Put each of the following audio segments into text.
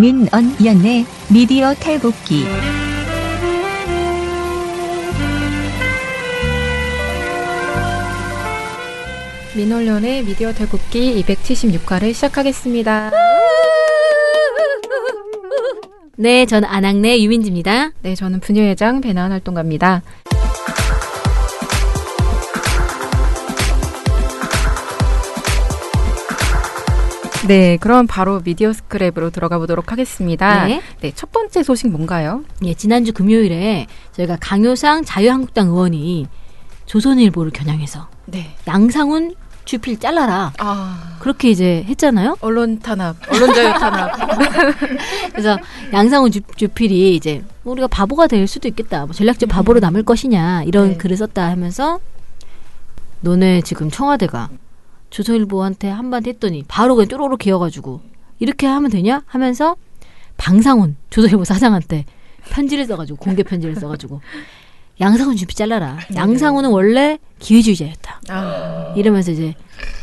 민언연의 미디어 탈곡기. 민언연의 미디어 탈곡기 276화를 시작하겠습니다. 네, 저는 안학내 유민지입니다. 네, 저는 부녀회장 배나은 활동가입니다. 네, 그럼 바로 미디어 스크랩으로 들어가 보도록 하겠습니다. 네. 네, 첫 번째 소식 뭔가요? 예, 지난주 금요일에 저희가 강효상 자유한국당 의원이 조선일보를 겨냥해서 네. 양상훈 주필 잘라라. 그렇게 이제 했잖아요. 언론 탄압, 언론 자유 탄압. 그래서 양상훈 주필이 이제 우리가 바보가 될 수도 있겠다. 뭐 전략적 바보로 남을 것이냐 이런 네. 글을 썼다 하면서 너네 지금 청와대가 조선일보한테 한마디 했더니 바로 그냥 쪼로로 기어가지고 이렇게 하면 되냐 하면서 방상훈 조선일보 사장한테 편지를 써가지고 공개 편지를 써가지고 양상훈 주필 잘라라. 양상훈은 원래 기회주의자였다. 이러면서 이제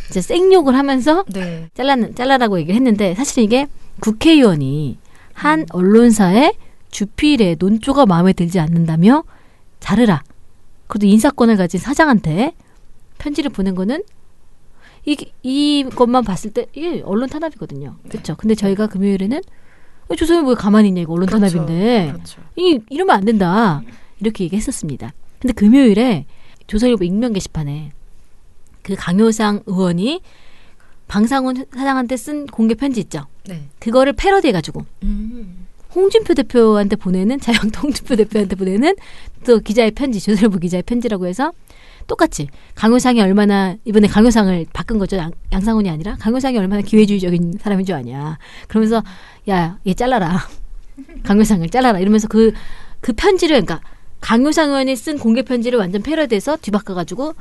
생욕을 하면서 네. 잘라라고 얘기를 했는데 사실 이게 국회의원이 한 언론사의 주필의 논조가 마음에 들지 않는다며 자르라. 그래도 인사권을 가진 사장한테 편지를 보낸 거는 이것만 봤을 때 이게 언론 탄압이거든요. 그렇죠. 근데 저희가 금요일에는 조선일보가 가만히 있냐 이거 언론 탄압인데 이러면 안 된다. 이렇게 얘기했었습니다. 근데 금요일에 조선일보 익명 게시판에 그 강효상 의원이 방상훈 사장한테 쓴 공개 편지 있죠. 네. 그거를 패러디해가지고 홍준표 대표한테 보내는 자유한국당 홍준표 대표한테 보내는 또 기자의 편지 조선일보 기자의 편지라고 해서 똑같이 강효상이 얼마나 이번에 강효상을 바꾼 거죠. 양상훈이 아니라 강효상이 얼마나 기회주의적인 사람인 줄 아냐. 그러면서 야, 얘 잘라라. 강효상을 잘라라. 이러면서 그 편지를 그러니까 강효상 의원이 쓴 공개 편지를 완전 패러디해서 뒤바꿔가지고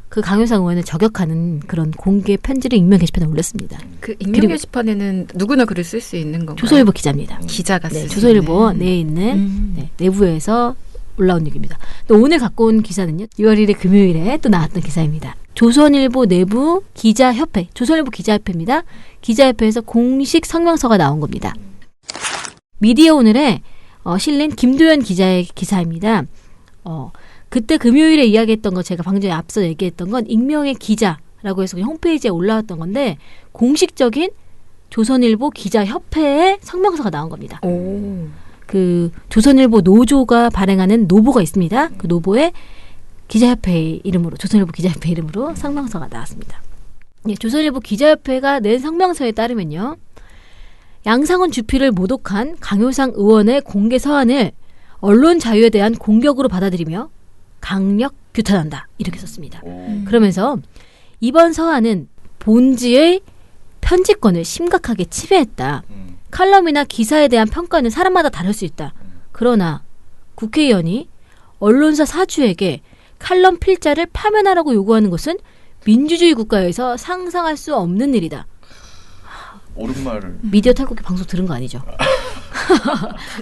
그 강효상 의원을 저격하는 그런 공개 편지를 익명 게시판에 올렸습니다. 그 익명 게시판에는 누구나 글을 쓸 수 있는 건가요? 조선일보 기자입니다. 기자가 네, 쓸 수 조선일보 있는. 내에 있는 네, 내부에서 올라온 얘기입니다. 또 오늘 갖고 온 기사는요. 6월 1일 금요일에 또 나왔던 기사입니다. 조선일보 내부 기자협회, 조선일보 기자협회입니다. 기자협회에서 공식 성명서가 나온 겁니다. 미디어오늘에 실린 김도연 기자의 기사입니다. 그때 금요일에 이야기했던 거 제가 방금 전에 앞서 얘기했던 건 익명의 기자라고 해서 그냥 홈페이지에 올라왔던 건데 공식적인 조선일보 기자협회의 성명서가 나온 겁니다. 그 조선일보 노조가 발행하는 노보가 있습니다. 그 노보의 기자협회 이름으로 조선일보 기자협회 이름으로 성명서가 나왔습니다. 예, 조선일보 기자협회가 낸 성명서에 따르면요. 양상훈 주필을 모독한 강효상 의원의 공개 서한을 언론 자유에 대한 공격으로 받아들이며 강력 규탄한다. 이렇게 썼습니다. 그러면서 이번 서한은 본지의 편집권을 심각하게 침해했다. 칼럼이나 기사에 대한 평가는 사람마다 다를 수 있다. 그러나 국회의원이 언론사 사주에게 칼럼 필자를 파면하라고 요구하는 것은 민주주의 국가에서 상상할 수 없는 일이다. 옳은 말을. 미디어 탈곡기 방송 들은 거 아니죠?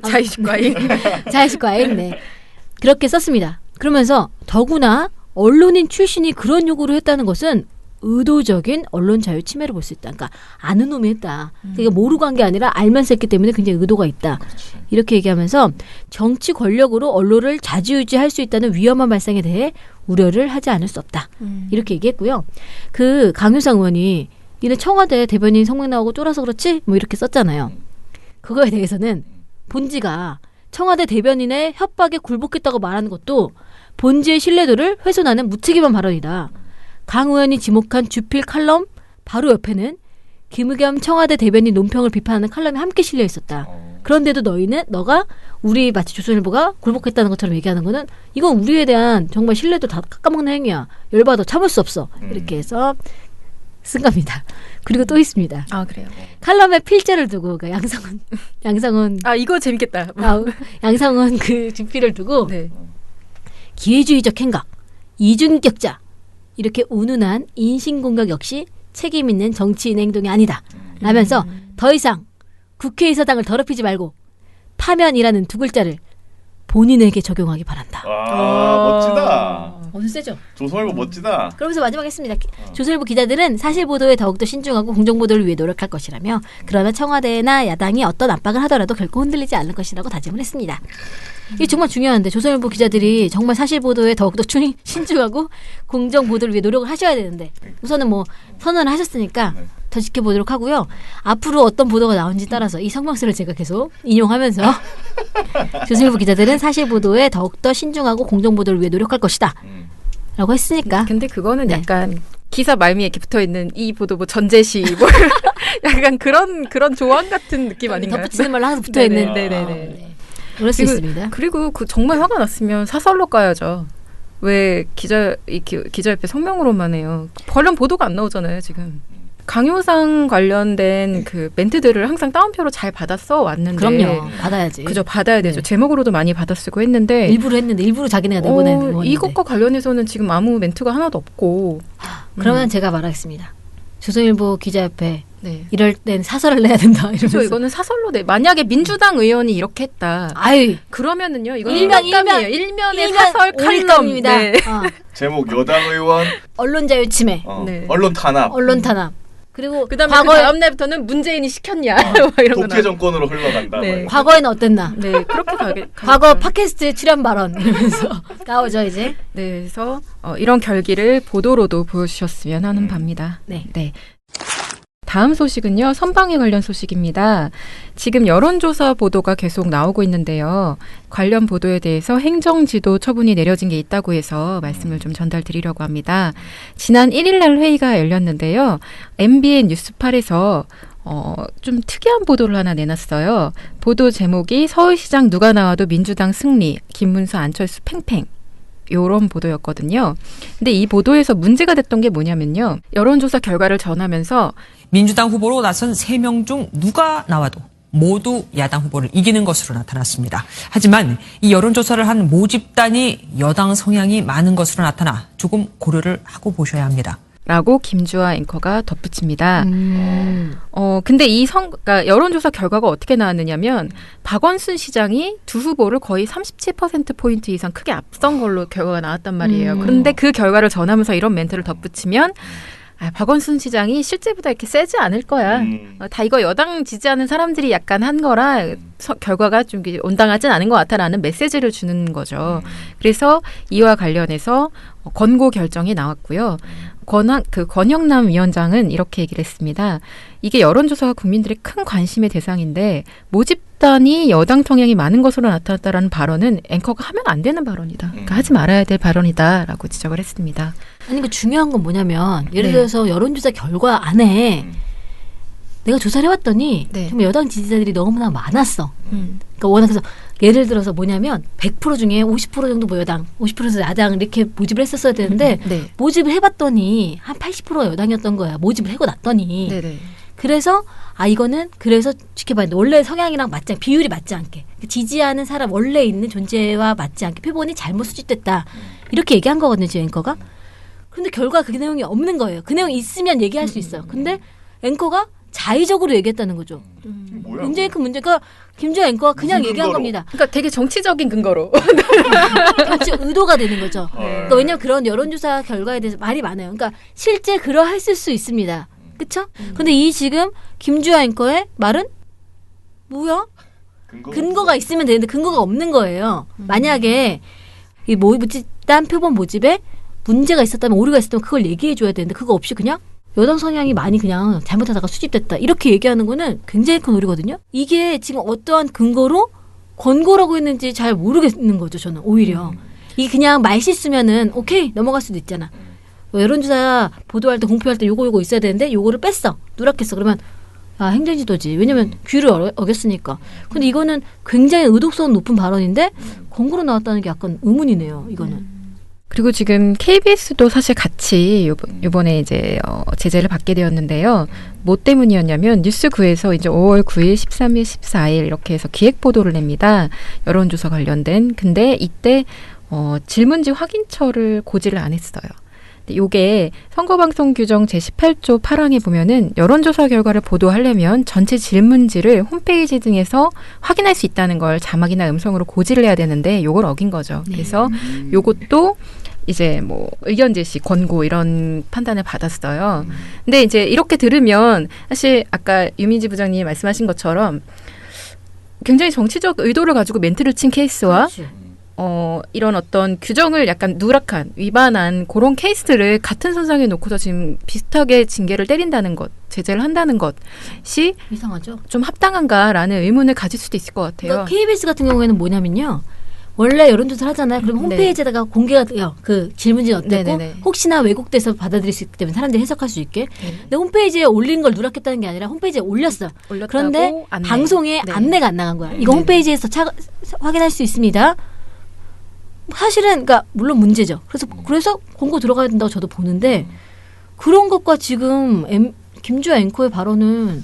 자의식과잉. 자의식과잉. 네. 그렇게 썼습니다. 그러면서 더구나 언론인 출신이 그런 요구를 했다는 것은 의도적인 언론 자유 침해를 볼 수 있다. 그러니까 아는 놈이 했다. 그러니까 모르고 한 게 아니라 알면서 했기 때문에 굉장히 의도가 있다. 그렇지. 이렇게 얘기하면서 정치 권력으로 언론을 좌지우지할 수 있다는 위험한 발상에 대해 우려를 하지 않을 수 없다. 이렇게 얘기했고요. 그 강효상 의원이 니네 청와대 대변인 성명 나오고 쫄아서 그렇지? 뭐 이렇게 썼잖아요. 그거에 대해서는 본지가 청와대 대변인의 협박에 굴복했다고 말하는 것도 본지의 신뢰도를 훼손하는 무책임한 발언이다. 강 의원이 지목한 주필 칼럼 바로 옆에는 김의겸 청와대 대변인 논평을 비판하는 칼럼이 함께 실려 있었다. 그런데도 너가 우리 마치 조선일보가 굴복했다는 것처럼 얘기하는 거는 이건 우리에 대한 정말 신뢰도 다 깎아먹는 행위야. 열받아 참을 수 없어. 이렇게 해서 쓴 겁니다. 그리고 또 있습니다. 아, 그래요. 칼럼의 필자를 두고 그러니까 양상훈 아, 이거 재밌겠다. 양상훈 그 주필을 두고 네. 기회주의적 행각, 이중격자 이렇게 운운한 인신공격 역시 책임 있는 정치인 행동이 아니다. 라면서 더 이상 국회의사당을 더럽히지 말고 파면이라는 두 글자를 본인에게 적용하기 바란다. 멋지다. 오늘 세죠. 조선일보 멋지다. 그러면서 마지막에 했습니다. 조선일보 기자들은 사실 보도에 더욱더 신중하고 공정 보도를 위해 노력할 것이라며 그러나 청와대나 야당이 어떤 압박을 하더라도 결코 흔들리지 않을 것이라고 다짐을 했습니다. 이게 정말 중요한데 조선일보 기자들이 정말 사실 보도에 더욱더 신중하고 공정 보도를 위해 노력을 하셔야 되는데 우선은 뭐 선언을 하셨으니까 네. 더 지켜보도록 하고요. 앞으로 어떤 보도가 나온지 따라서 이 성명서를 제가 계속 인용하면서 조선일보 기자들은 사실 보도에 더욱더 신중하고 공정 보도를 위해 노력할 것이다. 라고 했으니까. 근데 그거는 네. 약간 기사 말미에 이렇게 붙어 있는 이 보도 뭐 전제시 뭐 약간 그런 조항 같은 느낌 아닌가요? 덧붙이는 말로 항상 붙어 있는. 네네네. 그럴 수 그리고- 있습니다. 그리고 그 정말 화가 났으면 사설로 까야죠. 왜 기자협회 성명으로만 해요. 관련 보도가 안 나오잖아요 지금. 강효상 관련된 그 멘트들을 항상 따옴표로 잘 받아 써 왔는데. 그럼요. 받아야지. 그죠, 받아야 되죠. 네. 제목으로도 많이 받아 쓰고 했는데. 일부러 했는데 일부러 자기네가 내보내는 거. 이것과 관련해서는 지금 아무 멘트가 하나도 없고. 그러면 제가 말하겠습니다. 조선일보 기자협회 네. 이럴 땐 사설을 내야 된다. 이러면서. 그렇죠. 이거는 사설로 내. 만약에 민주당 의원이 이렇게 했다. 아유. 그러면은요. 이건 일면, 일면의 사설 칼럼입니다. 네. 제목 여당 의원 언론 자유 침해, 네. 언론 탄압. 언론 탄압. 그리고 그다음에 과거에 그 다음 날부터는 문재인이 시켰냐 뭐 이런 거. 독재 정권으로 흘러간다. 네. 뭐. 과거에는 어땠나? 네, 그렇게 과거 팟캐스트 출연 발언 이러면서 나오죠 이제. 네, 그래서 이런 결기를 보도로도 보여주셨으면 하는 바입니다. 네. 다음 소식은요. 선방에 관련 소식입니다. 지금 여론조사 보도가 계속 나오고 있는데요. 관련 보도에 대해서 행정지도 처분이 내려진 게 있다고 해서 말씀을 좀 전달드리려고 합니다. 지난 1일 날 회의가 열렸는데요. MBN 뉴스8에서 좀 특이한 보도를 하나 내놨어요. 보도 제목이 서울시장 누가 나와도 민주당 승리, 김문수 안철수 팽팽. 요런 보도였거든요. 근데 이 보도에서 문제가 됐던 게 뭐냐면요. 여론조사 결과를 전하면서 민주당 후보로 나선 3명 중 누가 나와도 모두 야당 후보를 이기는 것으로 나타났습니다. 하지만 이 여론조사를 한 모집단이 여당 성향이 많은 것으로 나타나 조금 고려를 하고 보셔야 합니다. 라고 김주아 앵커가 덧붙입니다. 근데 그러니까 여론조사 결과가 어떻게 나왔느냐면 박원순 시장이 두 후보를 거의 37%포인트 이상 크게 앞선 걸로 결과가 나왔단 말이에요. 그런데 그 결과를 전하면서 이런 멘트를 덧붙이면 박원순 시장이 실제보다 이렇게 세지 않을 거야. 다 이거 여당 지지하는 사람들이 약간 한 거라 결과가 좀 온당하진 않은 것 같아라는 메시지를 주는 거죠. 그래서 이와 관련해서 권고 결정이 나왔고요. 권영남 위원장은 이렇게 얘기를 했습니다. 이게 여론조사가 국민들의 큰 관심의 대상인데 모집단이 여당 성향이 많은 것으로 나타났다라는 발언은 앵커가 하면 안 되는 발언이다. 그러니까 하지 말아야 될 발언이다라고 지적을 했습니다. 아니 그 중요한 건 뭐냐면 예를 네. 들어서 여론조사 결과 안에 내가 조사를 해봤더니 네. 정말 여당 지지자들이 너무나 많았어. 음. 그러니까 워낙 그래서 예를 들어서 뭐냐면 100% 중에 50% 정도 뭐 여당, 50% 야당 이렇게 모집을 했었어야 되는데 네. 모집을 해봤더니 한 80%가 여당이었던 거야. 모집을 해고 났더니. 네네. 그래서 이거는 그래서 지켜봐야 돼. 원래 성향이랑 맞지 않게 비율이 맞지 않게 지지하는 사람 원래 있는 존재와 맞지 않게 표본이 잘못 수집됐다. 이렇게 얘기한 거거든요. 지금 앵커가. 그런데 결과 그 내용이 없는 거예요. 그 내용이 있으면 얘기할 수 있어요. 근데 앵커가 자의적으로 얘기했다는 거죠. 뭐야? 굉장히 큰 문제가 김주아 앵커가 그냥 무슨 얘기한 근거로? 겁니다. 그러니까 되게 정치적인 근거로. 정치 의도가 되는 거죠. 네. 그러니까 왜냐하면 그런 여론조사 결과에 대해서 말이 많아요. 그러니까 실제 그러했을 수 있습니다. 그렇죠? 근데 이 지금 김주아 앵커의 말은 뭐야? 근거가 있으면 되는데 근거가 없는 거예요. 만약에 이 모집단 표본 모집에 문제가 있었다면 오류가 있었다면 그걸 얘기해 줘야 되는데 그거 없이 그냥 여당 성향이 많이 그냥 잘못하다가 수집됐다 이렇게 얘기하는 거는 굉장히 큰 오류거든요. 이게 지금 어떠한 근거로 권고라고 했는지 잘 모르겠는 거죠. 저는 오히려 이게 그냥 말실수면은 오케이 넘어갈 수도 있잖아. 여론조사 보도할 때 공표할 때 요거 있어야 되는데 요거를 뺐어 누락했어 그러면 행정지도지. 왜냐면 규를 어겼으니까. 근데 이거는 굉장히 의독성 높은 발언인데 권고로 나왔다는 게 약간 의문이네요. 이거는. 그리고 지금 KBS도 사실 같이 요번에 이제 제재를 받게 되었는데요. 뭐 때문이었냐면 뉴스9에서 이제 5월 9일, 13일, 14일 이렇게 해서 기획 보도를 냅니다. 여론조사 관련된. 근데 이때 질문지 확인처를 고지를 안 했어요. 요게 선거방송 규정 제18조 8항에 보면은 여론조사 결과를 보도하려면 전체 질문지를 홈페이지 등에서 확인할 수 있다는 걸 자막이나 음성으로 고지를 해야 되는데 요걸 어긴 거죠. 그래서 요것도 이제 뭐 의견 제시, 권고 이런 판단을 받았어요. 근데 이제 이렇게 들으면 사실 아까 유민지 부장님이 말씀하신 것처럼 굉장히 정치적 의도를 가지고 멘트를 친 케이스와 그렇지. 이런 어떤 규정을 약간 누락한, 위반한 그런 케이스를 같은 선상에 놓고서 지금 비슷하게 징계를 때린다는 것, 제재를 한다는 것이 이상하죠. 좀 합당한가라는 의문을 가질 수도 있을 것 같아요. 그러니까 KBS 같은 경우에는 뭐냐면요. 원래 여론조사를 하잖아요. 그럼 홈페이지에다가 공개가 돼요. 그 질문지 어땠고 네네네. 혹시나 왜곡돼서 받아들일 수 있기 때문에 사람들이 해석할 수 있게. 근데 홈페이지에 올린 걸 누락했다는 게 아니라 홈페이지에 올렸어. 올렸다고 그런데 안내. 방송에 네. 안내가 안 나간 거야. 이거 네. 홈페이지에서 확인할 수 있습니다. 사실은 그러니까 물론 문제죠. 그래서 공고 들어가야 된다고 저도 보는데 그런 것과 지금 김주아 앵커의 발언은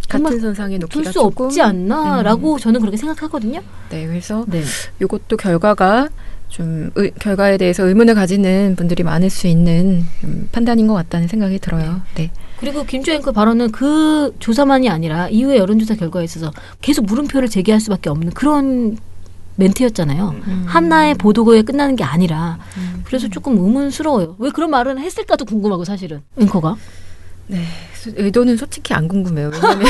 정말 같은 선상에 놓기가 둘 수 없지 않나라고 저는 그렇게 생각하거든요. 네, 그래서 네. 이것도 결과가 좀 결과에 대해서 의문을 가지는 분들이 많을 수 있는 판단인 것 같다는 생각이 들어요. 네. 그리고 김주아 앵커 발언은 그 조사만이 아니라 이후에 여론조사 결과에 있어서 계속 물음표를 제기할 수밖에 없는 그런 멘트였잖아요. 하나의 보도에 끝나는 게 아니라 그래서 조금 의문스러워요. 왜 그런 말을 했을까도 궁금하고 사실은 앵커가. 네. 의도는 솔직히 안 궁금해요. 왜냐면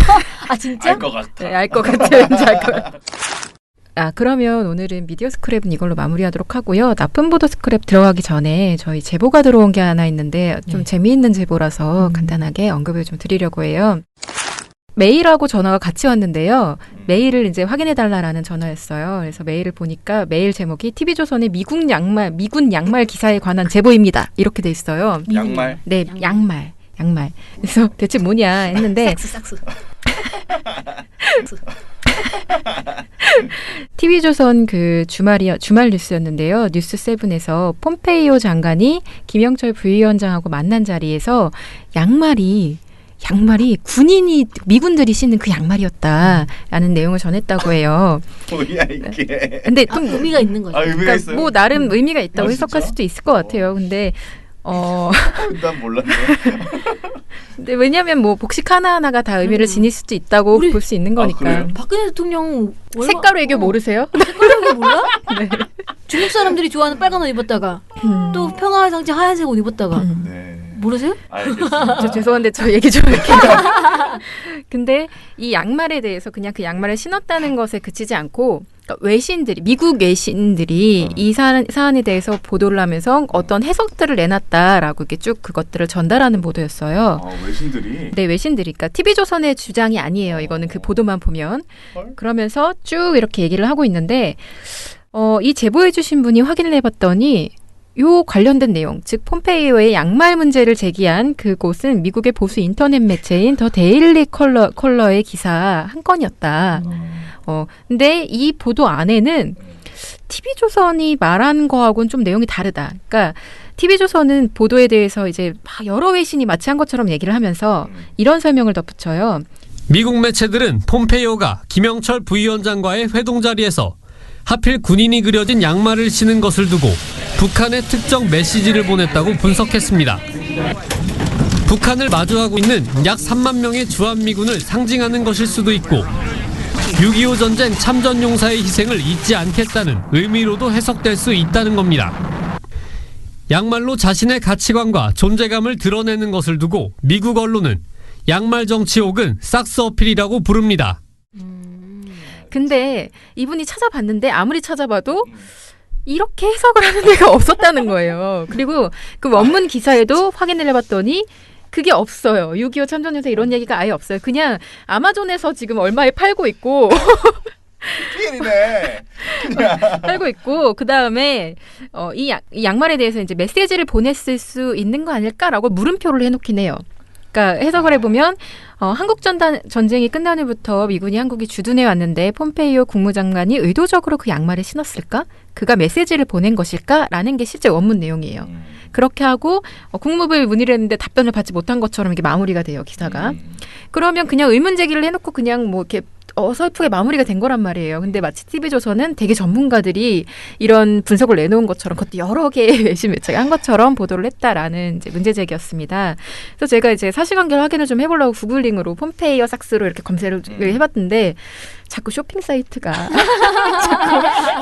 아 진짜? 알 것 같아. 네, 알 것 같아요. 왠지 알 것 같아요. 그러면 오늘은 미디어 스크랩은 이걸로 마무리하도록 하고요. 나쁜 보도 스크랩 들어가기 전에 저희 제보가 들어온 게 하나 있는데 좀 재미있는 제보라서 간단하게 언급을 좀 드리려고 해요. 메일하고 전화가 같이 왔는데요. 메일을 이제 확인해달라라는 전화였어요. 그래서 메일을 보니까 메일 제목이 TV조선의 미군 양말 기사에 관한 제보입니다. 이렇게 돼 있어요. 양말. 네, 양말. 그래서 대체 뭐냐 했는데 싹스. TV조선 그 주말 뉴스였는데요. 뉴스7에서 폼페이오 장관이 김영철 부위원장하고 만난 자리에서 양말이 미군들이 신는 그 양말이었다라는 내용을 전했다고 해요. 뭐야 이게. 근데 좀 의미가 있는 거죠. 의미가 그러니까 있어요. 뭐 나름 의미가 있다고 아, 해석할 진짜? 수도 있을 것 같아요. 근데 난 몰랐네. 근데 왜냐하면 뭐 복식 하나하나가 다 의미를 지닐 수도 있다고 볼 수 있는 거니까. 그래요? 박근혜 대통령 색깔 외교 모르세요? 색깔 외교 몰라? 네. 중국 사람들이 좋아하는 빨간 옷 입었다가 또 평화의 상징 하얀색 옷 입었다가 네. 모르세요? 알겠습니다. 저 죄송한데 저 얘기 좀 할게요. 근데 이 양말에 대해서 그냥 그 양말을 신었다는 것에 그치지 않고 그러니까 미국 외신들이 이 사안에 대해서 보도를 하면서 어떤 해석들을 내놨다라고 이렇게 쭉 그것들을 전달하는 보도였어요. 외신들이. 네, 외신들이. 그러니까 TV조선의 주장이 아니에요. 이거는 그 보도만 보면. 헐? 그러면서 쭉 이렇게 얘기를 하고 있는데 이 제보해 주신 분이 확인을 해봤더니 요 관련된 내용, 즉 폼페이오의 양말 문제를 제기한 그곳은 미국의 보수 인터넷 매체인 더 데일리 컬러의 기사 한 건이었다. 근데 이 보도 안에는 TV조선이 말한 거하고는 좀 내용이 다르다. 그러니까 TV조선은 보도에 대해서 이제 여러 외신이 마치 한 것처럼 얘기를 하면서 이런 설명을 덧붙여요. 미국 매체들은 폼페이오가 김영철 부위원장과의 회동 자리에서 하필 군인이 그려진 양말을 신은 것을 두고 북한에 특정 메시지를 보냈다고 분석했습니다. 북한을 마주하고 있는 약 3만 명의 주한미군을 상징하는 것일 수도 있고 6.25 전쟁 참전용사의 희생을 잊지 않겠다는 의미로도 해석될 수 있다는 겁니다. 양말로 자신의 가치관과 존재감을 드러내는 것을 두고 미국 언론은 양말 정치 혹은 삭스 어필이라고 부릅니다. 근데 이분이 찾아봤는데 아무리 찾아봐도 이렇게 해석을 하는 데가 없었다는 거예요. 그리고 그 원문 기사에도 확인을 해봤더니 그게 없어요. 6.25 참전용사 이런 얘기가 아예 없어요. 그냥 아마존에서 지금 얼마에 팔고 있고 피해이네. 팔고 있고 그 다음에 이 양말에 대해서 이제 메시지를 보냈을 수 있는 거 아닐까라고 물음표를 해놓긴 해요. 그러니까 해석을 해보면 한국 전쟁이 끝난 후부터 미군이 한국이 주둔해 왔는데 폼페이오 국무장관이 의도적으로 그 양말을 신었을까? 그가 메시지를 보낸 것일까?라는 게 실제 원문 내용이에요. 그렇게 하고 국무부에 문의를 했는데 답변을 받지 못한 것처럼 이게 마무리가 돼요, 기사가. 그러면 그냥 의문 제기를 해놓고 그냥 뭐 이렇게 어설프게 마무리가 된 거란 말이에요. 근데 마치 TV조선은 되게 전문가들이 이런 분석을 내놓은 것처럼 그것도 여러 개의 외신 매체가 한 것처럼 보도를 했다라는 이제 문제 제기였습니다. 그래서 제가 이제 사실관계를 확인을 좀 해보려고 구글링으로 폼페이오 삭스로 이렇게 검색을 해봤는데 자꾸 쇼핑 사이트가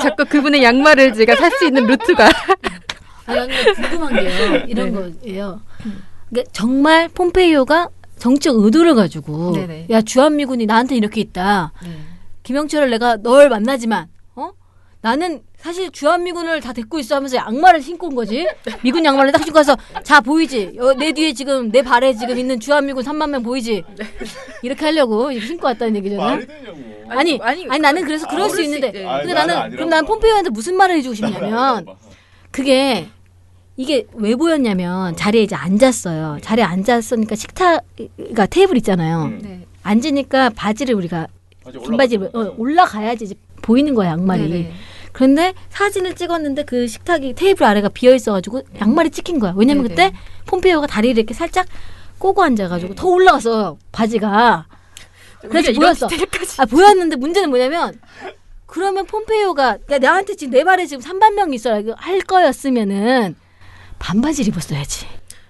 자꾸 그분의 양말을 제가 살 수 있는 루트가 나는 궁금한 게요. 이런 거예요. 그러니까 정말 폼페이오가 정치적 의도를 가지고 네네. 야 주한미군이 나한테 이렇게 있다. 네. 김영철을 내가 널 만나지만 나는 사실 주한미군을 다 데리고 있어 하면서 양말을 신고 온 거지. 미군 양말을 딱 신고 와서 자 보이지? 내 뒤에 지금 내 발에 지금 있는 주한미군 3만 명 보이지? 이렇게 하려고 이렇게 신고 왔다는 얘기잖아요. 말이 되냐고. 아니 나는 그래서 그럴 수 있는데 근데 나는 그럼 난 폼페이오한테 무슨 말을 해주고 싶냐면 그게 이게 왜 보였냐면 자리에 이제 앉았어요. 자리에 앉았으니까 식탁가 테이블 있잖아요. 네. 앉으니까 바지를 우리가 긴바지를 올라가야지 이제 보이는 거야 양말이. 네네. 그런데 사진을 찍었는데 그 식탁이 테이블 아래가 비어 있어가지고 양말이 찍힌 거야. 왜냐면 네네. 그때 폼페이오가 다리를 이렇게 살짝 꼬고 앉아가지고 더 올라가서 바지가 그래서 보였어. 보였는데 문제는 뭐냐면 그러면 폼페이오가 야 나한테 지금 내 발에 지금 3만 명이 있어라 할 거였으면은 반바지를 입었어야지.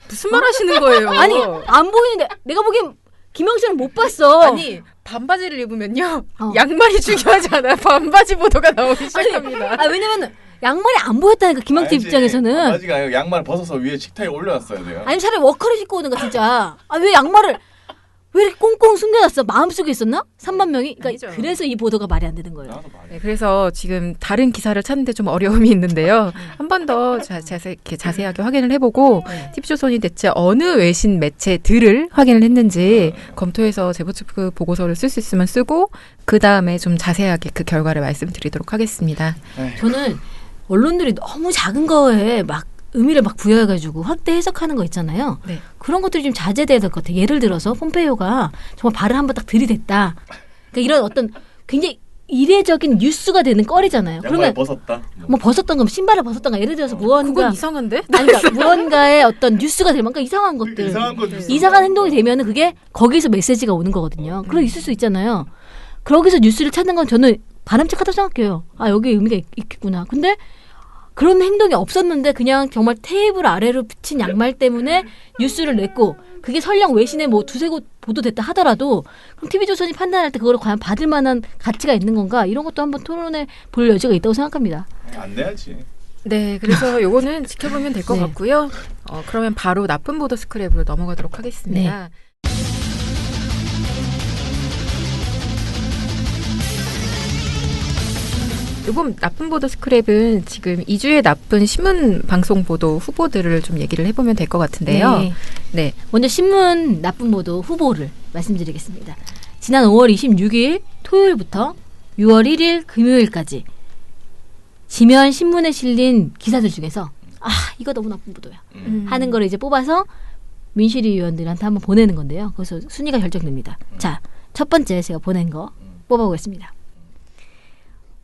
무슨 말 하시는 거예요? 아니 안 보이는데 내가 보기엔 김영철은 못 봤어. 아니 반바지를 입으면요 양말이 중요하지 않아요. 반바지 보도가 나오기 시작합니다. 왜냐면 양말이 안 보였다니까 김영태 입장에서는. 바지가 아니고 양말 벗어서 위에 식탁에 올려놨어야 돼요. 아니 차라리 워커를 신고 오는가 진짜. 왜 양말을 왜 이렇게 꽁꽁 숨겨놨어? 마음속에 있었나? 3만 명이? 그러니까 아니죠. 그래서 이 보도가 말이 안 되는 거예요. 나도 말이야. 네, 그래서 지금 다른 기사를 찾는데 좀 어려움이 있는데요. 한 번 더 자세하게 확인을 해보고 TV조선이 대체 어느 외신 매체들을 확인을 했는지 검토해서 제보특급 보고서를 쓸 수 있으면 쓰고 그 다음에 좀 자세하게 그 결과를 말씀드리도록 하겠습니다. 저는 언론들이 너무 작은 거에 막 의미를 막 부여해가지고 확대 해석하는 거 있잖아요. 네. 그런 것들이 좀 자제돼야 될 것 같아요. 예를 들어서 폼페이오가 정말 발을 한번 딱 들이댔다. 그러니까 이런 어떤 굉장히 이례적인 뉴스가 되는 거리잖아요. 양말 그러면 벗었다. 뭐 벗었던 거 신발을 벗었던가 예를 들어서 무언가 그건 이상한데? 아니 그러니까 무언가의 어떤 뉴스가 될 만큼 이상한 것들 이상한 거 뉴스. 이상한 행동이 되면은 그게 거기서 메시지가 오는 거거든요. 그럼 있을 수 있잖아요. 거기서 뉴스를 찾는 건 저는 바람직하다고 생각해요. 여기 의미가 있겠구나. 근데 그런 행동이 없었는데 그냥 정말 테이블 아래로 붙인 양말 때문에 뉴스를 냈고 그게 설령 외신에 뭐 두세 곳 보도됐다 하더라도 그럼 TV조선이 판단할 때 그걸 과연 받을 만한 가치가 있는 건가 이런 것도 한번 토론해 볼 여지가 있다고 생각합니다. 안 내야지. 네, 그래서 요거는 지켜보면 될 것 네. 같고요. 그러면 바로 나쁜 보도 스크랩으로 넘어가도록 하겠습니다. 이번 나쁜 보도 스크랩은 지금 2주의 나쁜 신문 방송 보도 후보들을 좀 얘기를 해보면 될 것 같은데요. 네. 네. 먼저 신문 나쁜 보도 후보를 말씀드리겠습니다. 지난 5월 26일 토요일부터 6월 1일 금요일까지 지면 신문에 실린 기사들 중에서 이거 너무 나쁜 보도야 하는 거를 이제 뽑아서 민실위 위원들한테 한번 보내는 건데요. 그래서 순위가 결정됩니다. 자, 첫 번째 제가 보낸 거 뽑아보겠습니다.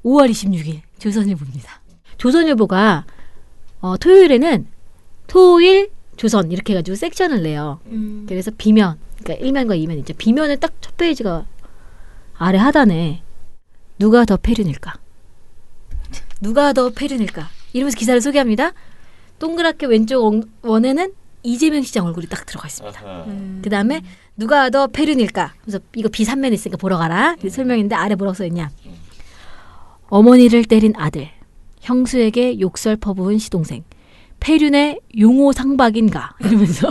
5월 26일 조선일보입니다. 조선일보가 토요일에는 토일 조선 이렇게 해가지고 섹션을 내요. 그래서 비면, 그러니까 1면과 2면 있죠. 비면을 딱 첫 페이지가 아래 하단에 누가 더 패륜일까? 누가 더 패륜일까? 이러면서 기사를 소개합니다. 동그랗게 왼쪽 원에는 이재명 시장 얼굴이 딱 들어가 있습니다. 그 다음에 누가 더 패륜일까? 그래서 이거 비삼면에 있으니까 보러 가라. 설명인데 아래 뭐라고 써있냐? 어머니를 때린 아들, 형수에게 욕설 퍼부은 시동생, 패륜의 용호 상박인가 이러면서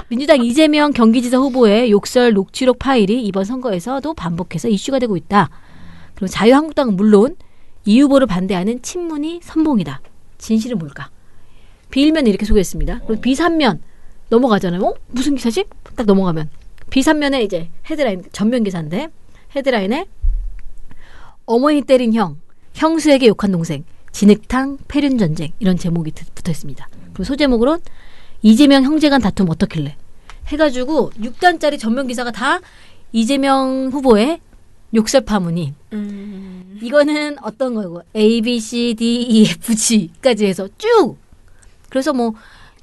민주당 이재명 경기지사 후보의 욕설 녹취록 파일이 이번 선거에서도 반복해서 이슈가 되고 있다. 그리고 자유한국당은 물론 이 후보를 반대하는 친문이 선봉이다. 진실은 뭘까? 비일면 이렇게 소개했습니다. 그리고 비삼면 넘어가잖아요. 무슨 기사지? 딱 넘어가면 비삼면에 이제 헤드라인 전면 기사인데 헤드라인에 어머니 때린 형, 형수에게 욕한 동생, 진흙탕 패륜 전쟁 이런 제목이 붙어 있습니다. 그리고 소제목으로는 이재명 형제간 다툼 어떻길래 해가지고 6단짜리 전면 기사가 다 이재명 후보의 욕설 파문이 이거는 어떤 거고 A, B, C, D, E, F, G까지 해서 쭉 그래서 뭐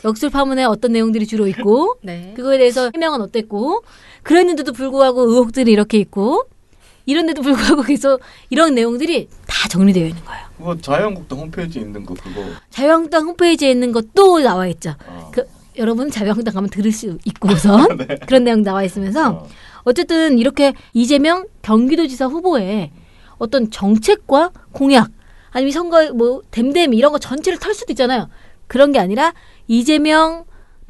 역술 파문에 어떤 내용들이 주로 있고 네. 그거에 대해서 해명은 어땠고 그랬는데도 불구하고 의혹들이 이렇게 있고 이런데도 불구하고 계속 이런 내용들이 다 정리되어 있는 거예요. 그거 자유한국당 홈페이지에 있는 거 그거. 자유한국당 홈페이지에 있는 것도 나와 있죠. 어. 여러분 자유한국당 가면 들을 수 있고 우선 네. 그런 내용 나와 있으면서 어쨌든 이렇게 이재명 경기도지사 후보의 어떤 정책과 공약 아니면 선거 뭐 댐댐 이런 거 전체를 털 수도 있잖아요. 그런 게 아니라 이재명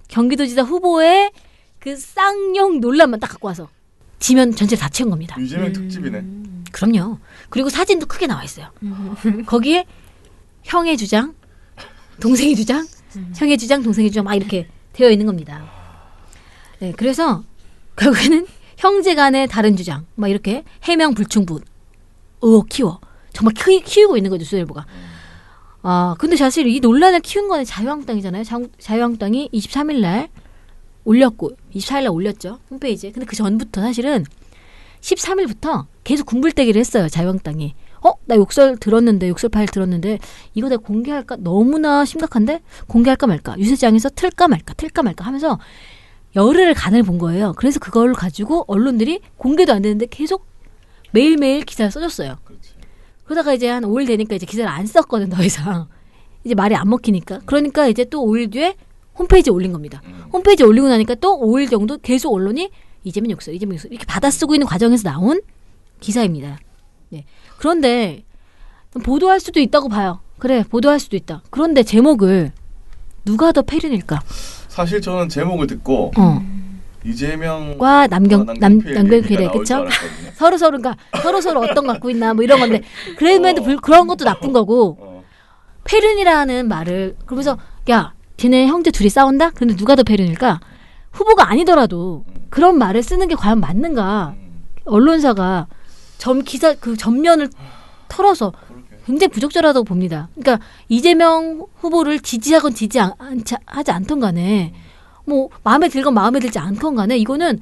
경기도지사 후보의 그 쌍용 논란만 딱 갖고 와서 지면 전체를 다 채운 겁니다. 이재명 특집이네. 그럼요. 그리고 사진도 크게 나와 있어요. 거기에 형의 주장, 동생의 주장, 형의 주장, 동생의 주장 막 이렇게 되어 있는 겁니다. 네, 그래서 결국에는 형제 간의 다른 주장 막 이렇게 해명 불충분 의혹 키워 정말 키우고 있는 거죠, 조선일보가. 근데 사실 이 논란을 키운 거는 자유한국당이잖아요. 자유한국당이 23일 날 올렸고 24일 날 올렸죠, 홈페이지에. 근데 그 전부터 사실은 13일부터 계속 군불대기를 했어요, 자유한국당이. 나 욕설 파일 들었는데 이거 내가 공개할까? 너무나 심각한데? 공개할까 말까? 유세장에서 틀까 말까 하면서 열흘을 간을 본 거예요. 그래서 그걸 가지고 언론들이 공개도 안 되는데 계속 매일매일 기사를 써줬어요. 그렇지. 그러다가 이제 한 5일 되니까 이제 기사를 안 썼거든, 더 이상. 이제 말이 안 먹히니까. 그러니까 이제 또 5일 뒤에 홈페이지에 올린 겁니다. 홈페이지에 올리고 나니까 또 5일 정도 계속 언론이 이재명 욕설 이렇게 받아쓰고 있는 과정에서 나온 기사입니다. 네. 그런데 보도할 수도 있다고 봐요. 그래, 보도할 수도 있다. 그런데 제목을 누가 더 패륜일까? 사실 저는 제목을 듣고 이재명과 과 남경필의 그쵸? 서로 그러니까 서로 어떤 거 갖고 있나 뭐 이런 건데 그래도 그런 것도 나쁜 거고 패륜이라는 말을 그러면서 야, 쟤네 형제 둘이 싸운다? 그런데 누가 더 패륜일까? 후보가 아니더라도 그런 말을 쓰는 게 과연 맞는가? 언론사가 기사 그 전면을 털어서 굉장히 부적절하다고 봅니다. 그러니까 이재명 후보를 지지하건 하지 않던 간에 뭐 마음에 들건 마음에 들지 않건 간에 이거는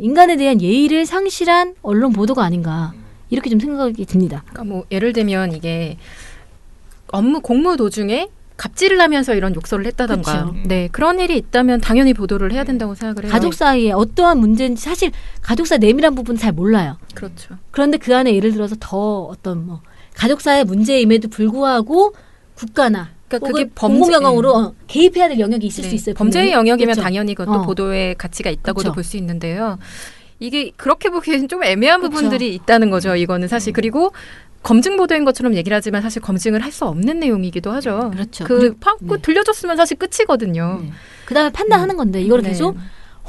인간에 대한 예의를 상실한 언론 보도가 아닌가 이렇게 좀 생각이 듭니다. 그러니까 뭐 예를 들면 이게 공무 도중에 갑질을 하면서 이런 욕설을 했다던가, 그렇죠. 네, 그런 일이 있다면 당연히 보도를 해야 된다고 생각을 해요. 가족 사이에 어떠한 문제인지 사실 가족 사이 내밀한 부분은 잘 몰라요. 그렇죠. 그런데 그 안에 예를 들어서 더 어떤 뭐 가족 사이의 문제임에도 불구하고 국가나 그러니까 혹은 그게 범죄 공공영역으로 개입해야 될 영역이 있을 네, 수 있어요. 범죄의 분명히. 영역이면 그렇죠? 당연히 그것도 어. 보도의 가치가 있다고도 그렇죠. 볼 수 있는데요. 이게 그렇게 보기에는 좀 애매한 그렇죠. 부분들이 있다는 거죠. 이거는 사실. 그리고 검증 보도인 것처럼 얘기를 하지만 사실 검증을 할 수 없는 내용이기도 하죠. 그렇죠. 네. 들려줬으면 사실 끝이거든요. 네. 그다음에 판단하는 건데 이걸 네. 계속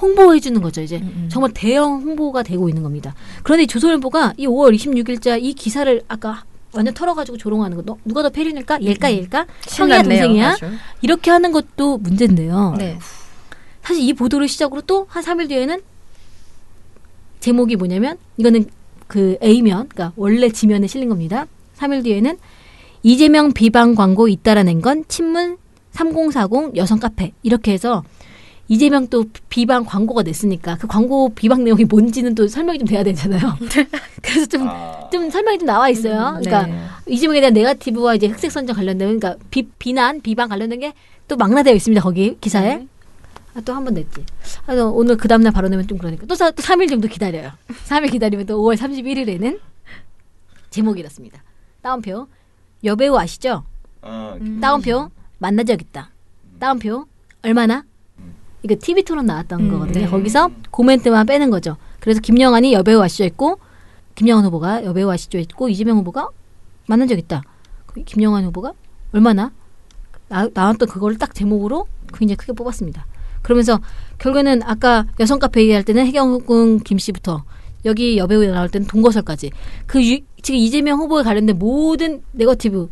홍보해 주는 거죠. 이제 정말 대형 홍보가 되고 있는 겁니다. 그런데 이 조선일보가 이 5월 26일자 이 기사를 아까 완전 털어가지고 조롱하는 거. 누가 더 패륜일까? 얘일까? 형이야? 신났네요, 동생이야? 아주. 이렇게 하는 것도 문제인데요. 네. 사실 이 보도를 시작으로 또 한 3일 뒤에는 제목이 뭐냐면 이거는 그 A면, 그러니까 원래 지면에 실린 겁니다. 3일 뒤에는 이재명 비방 광고 잇따라낸 건 친문 3040 여성 카페 이렇게 해서 이재명 또 비방 광고가 냈으니까 그 광고 비방 내용이 뭔지는 또 설명이 좀 돼야 되잖아요. 그래서 좀 설명이 좀 나와 있어요. 그러니까 네. 이재명에 대한 네거티브와 이제 흑색 선정 관련된 그러니까 비난 비방 관련된 게 또 망라되어 있습니다. 거기 기사에. 네. 또 한 번 냈지. 오늘 그 다음날 바로 내면 좀 그러니까 또 3일 정도 기다려요. 3일 기다리면 또 5월 31일에는 제목이 이렇습니다. 따옴표 여배우 아시죠? 따옴표 만난 적 있다. 따옴표 얼마나? 이거 TV 토론 나왔던 거거든요. 네. 거기서 코멘트만 빼는 거죠. 그래서 김영환이 여배우 아시죠 있고 김영환 후보가 여배우 아시죠 있고 이재명 후보가 만난 적 있다. 김영환 후보가 얼마나? 나왔던 그거를 딱 제목으로 굉장히 크게 뽑았습니다. 그러면서 결국에는 아까 여성 카페 얘기할 때는 해경군 김 씨부터 여기 여배우 나올 때는 동거설까지 지금 이재명 후보에 관련된 모든 네거티브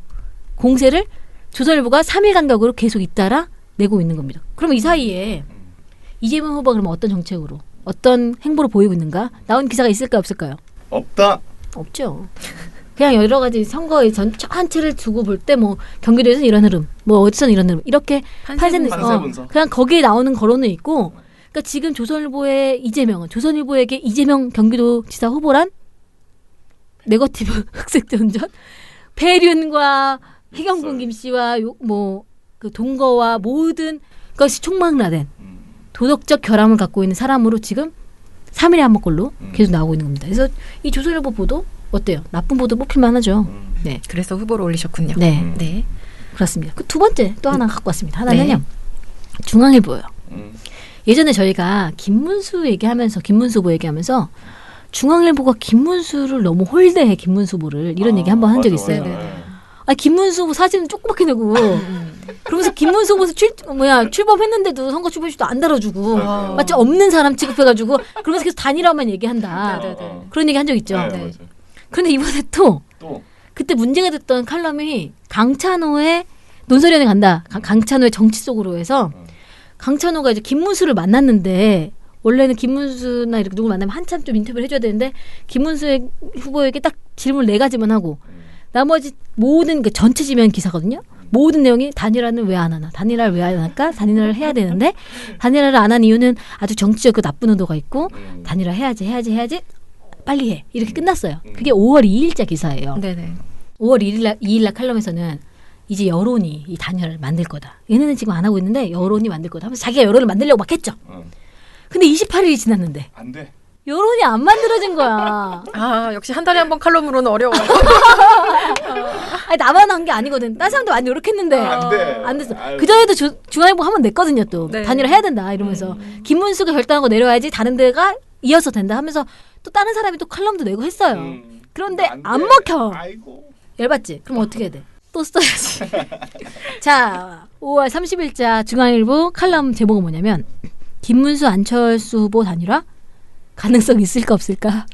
공세를 조선일보가 3일 간격으로 계속 잇따라 내고 있는 겁니다. 그럼 이 사이에 이재명 후보가 그러면 어떤 정책으로 어떤 행보를 보이고 있는가? 나온 기사가 있을까요? 없을까요? 없다. 없죠. 그냥 여러 가지 선거의 전체를 두고 볼 때 뭐 경기도에서는 이런 흐름, 뭐 어디서는 이런 흐름 이렇게 판세 분석. 그냥 거기에 나오는 거론은 있고, 그러니까 지금 조선일보의 이재명은 조선일보에게 이재명 경기도지사 후보란 네거티브 흑색 전전, 패륜과 해경군 김 씨와 그 동거와 모든 것이 총망라된 도덕적 결함을 갖고 있는 사람으로 지금 3일에 한 번꼴로 계속 나오고 있는 겁니다. 그래서 이 조선일보 보도 어때요? 나쁜 보도 뽑힐만 하죠. 네. 그래서 후보로 올리셨군요. 네. 네. 그렇습니다. 그 두 번째 또 하나 갖고 왔습니다. 하나는요. 중앙일보예요. 예전에 저희가 김문수 후보 얘기하면서 중앙일보가 김문수를 너무 홀대해 김문수 후보를 이런 얘기 한번 한 적이 있어요. 네네. 김문수 후보 사진은 조그맣게 내고 그러면서 김문수 후보 출범했는데도 선거 출범시도 안 달아주고 마치 없는 사람 취급해가지고 그러면서 계속 단일화만 얘기한다. 그런 얘기 한 적 있죠. 네. 맞아요. 그런데 이번에 또 그때 문제가 됐던 칼럼이 강찬호의 논설위원회 간다. 강찬호의 정치 속으로 해서 강찬호가 이제 김문수를 만났는데 원래는 김문수나 이렇게 누구 만나면 한참 좀 인터뷰를 해줘야 되는데 김문수 후보에게 딱 질문 4가지만 하고 나머지 모든 그 전체 지면 기사거든요. 모든 내용이 단일화는 왜 안 하나? 단일화를 왜 안 할까? 단일화를 해야 되는데 단일화를 안 한 이유는 아주 정치적 그 나쁜 의도가 있고 단일화 해야지 빨리 해. 이렇게 끝났어요. 그게 5월 2일자 기사예요. 네네. 5월 2일날 칼럼에서는 이제 여론이 이 단일화를 만들 거다. 얘네는 지금 안 하고 있는데 여론이 만들 거다 하면서 자기가 여론을 만들려고 막 했죠. 근데 28일이 지났는데 안 돼. 여론이 안 만들어진 거야. 아 역시 한 달에 한 번 칼럼으로는 어려워. 아니 나만 한 게 아니거든. 다른 사람도 많이 노력했는데 안 돼. 안 됐어. 아유. 그 전에도 중앙일보 한 번 냈거든요. 또 네. 단일화 해야 된다 이러면서 김문수가 결단하고 내려와야지 다른 데가 이어서 된다 하면서 또 다른 사람이 또 칼럼도 내고 했어요. 그런데 안 먹혀. 아이고. 열받지? 그럼 어떻게 해야 돼? 또 써야지. 자, 5월 30일자 중앙일보 칼럼 제목은 뭐냐면 김문수 안철수 후보 단일화 가능성 있을까 없을까?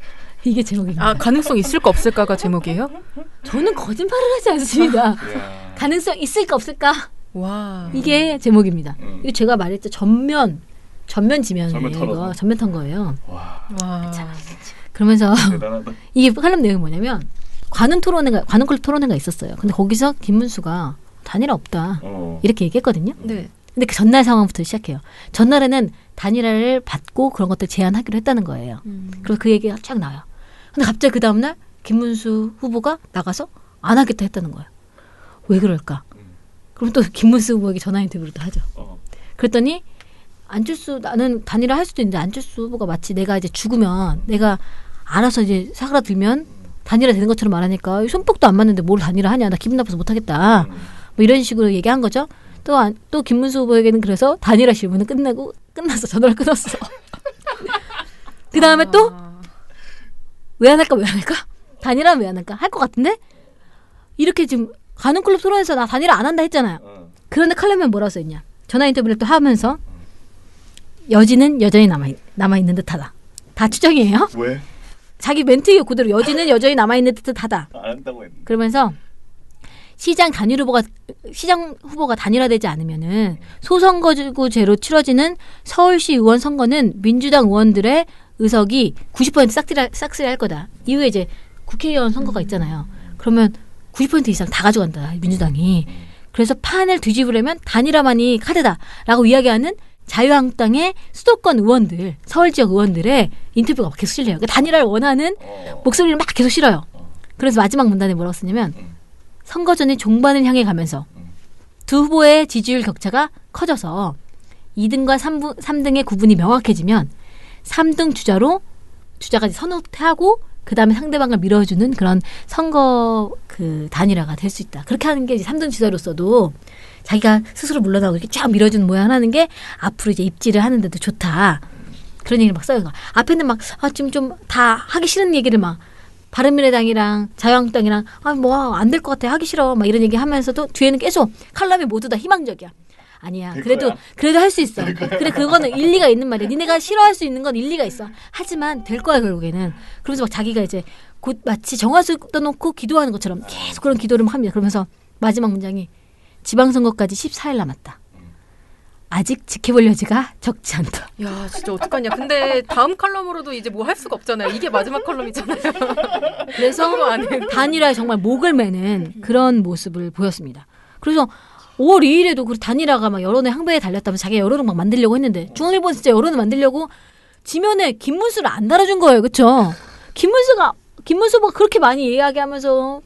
이게 제목입니다. 아 가능성 있을까 없을까가 제목이에요? 저는 거짓말을 하지 않습니다. 가능성 있을까 없을까? 와. 이게 제목입니다. 이거 제가 말했죠. 전면 지면이에요. 전면 이거 털어서. 전면 턴 거예요. 와. 그러면서 대단하다. 이게 칼럼 내용이 뭐냐면 관훈 클럽 토론회가 있었어요. 근데 거기서 김문수가 단일화 없다 이렇게 얘기했거든요. 네. 근데 그 전날 상황부터 시작해요. 전날에는 단일화를 받고 그런 것들 제안하기로 했다는 거예요. 그래서 그 얘기가 쫙 나와요. 근데 갑자기 그 다음날 김문수 후보가 나가서 안 하겠다 했다는 거예요. 왜 그럴까? 그럼 또 김문수 후보에게 전화 인터뷰를 또 하죠. 그랬더니 나는 단일화 할 수도 있는데 안철수 후보가 마치 내가 이제 죽으면 내가 알아서 이제 사그라들면 단일화 되는 것처럼 말하니까 손뼉도 안 맞는데 뭘 단일화 하냐. 나 기분 나빠서 못하겠다. 뭐 이런 식으로 얘기한 거죠. 또 김문수 후보에게는 그래서 단일화 질문은 끝나서 전화를 끊었어. 그 다음에 또 왜 안 할까? 단일화는 왜 안 할까? 할 것 같은데? 이렇게 지금 관훈클럽 토론에서 나 단일화 안 한다 했잖아요. 그런데 칼럼에 뭐라고 써있냐? 전화 인터뷰를 또 하면서 여지는 여전히 남아있는 듯하다. 다 추정이에요. 왜? 자기 멘트 그대로 여지는 여전히 남아있는 듯하다. 안 한다고 했는데. 그러면서 시장 후보가 단일화되지 않으면은 소선거구제로 치러지는 서울시 의원 선거는 민주당 의원들의 의석이 90% 싹쓸이할 거다. 이후에 이제 국회의원 선거가 있잖아요. 그러면 90% 이상 다 가져간다. 민주당이. 그래서 판을 뒤집으려면 단일화만이 카드다라고 이야기하는 자유한국당의 수도권 의원들, 서울 지역 의원들의 인터뷰가 계속 실려요. 그러니까 단일화를 원하는 목소리를 막 계속 실어요. 그래서 마지막 문단에 뭐라고 쓰냐면 선거전의 종반을 향해 가면서 두 후보의 지지율 격차가 커져서 2등과 3등의 구분이 명확해지면 3등 주자까지 선호하고 그 다음에 상대방을 밀어주는 그런 선거 그 단일화가 될 수 있다. 그렇게 하는 게 이제 3등 주자로서도 자기가 스스로 물러나고 이렇게 쫙 밀어주는 모양 하는 게 앞으로 이제 입지를 하는데도 좋다. 그런 얘기를 막 써요. 앞에는 막 지금 좀 다 하기 싫은 얘기를 막 바른미래당이랑 자유한국당이랑 뭐 안 될 것 같아 하기 싫어 막 이런 얘기 하면서도 뒤에는 계속 칼럼이 모두 다 희망적이야. 아니야. 그래도 할 수 있어. 그래 그거는 일리가 있는 말이야. 니네가 싫어할 수 있는 건 일리가 있어. 하지만 될 거야 결국에는. 그러면서 막 자기가 이제 곧 마치 정화수 떠놓고 기도하는 것처럼 계속 그런 기도를 막 합니다. 그러면서 마지막 문장이 지방선거까지 14일 남았다. 아직 지켜볼 여지가 적지 않다. 야 진짜 어떡하냐. 근데 다음 칼럼으로도 이제 뭐 할 수가 없잖아요. 이게 마지막 칼럼이잖아요. 그래서 단일화에 정말 목을 매는 그런 모습을 보였습니다. 그래서 5월 2일에도 그 단일화가 막 여론의 항배에 달렸다면서 자기가 여론을 막 만들려고 했는데 중앙일보는 진짜 여론을 만들려고 지면에 김문수를 안 달아준 거예요. 그렇죠? 김문수 후보가 그렇게 많이 이야기하면서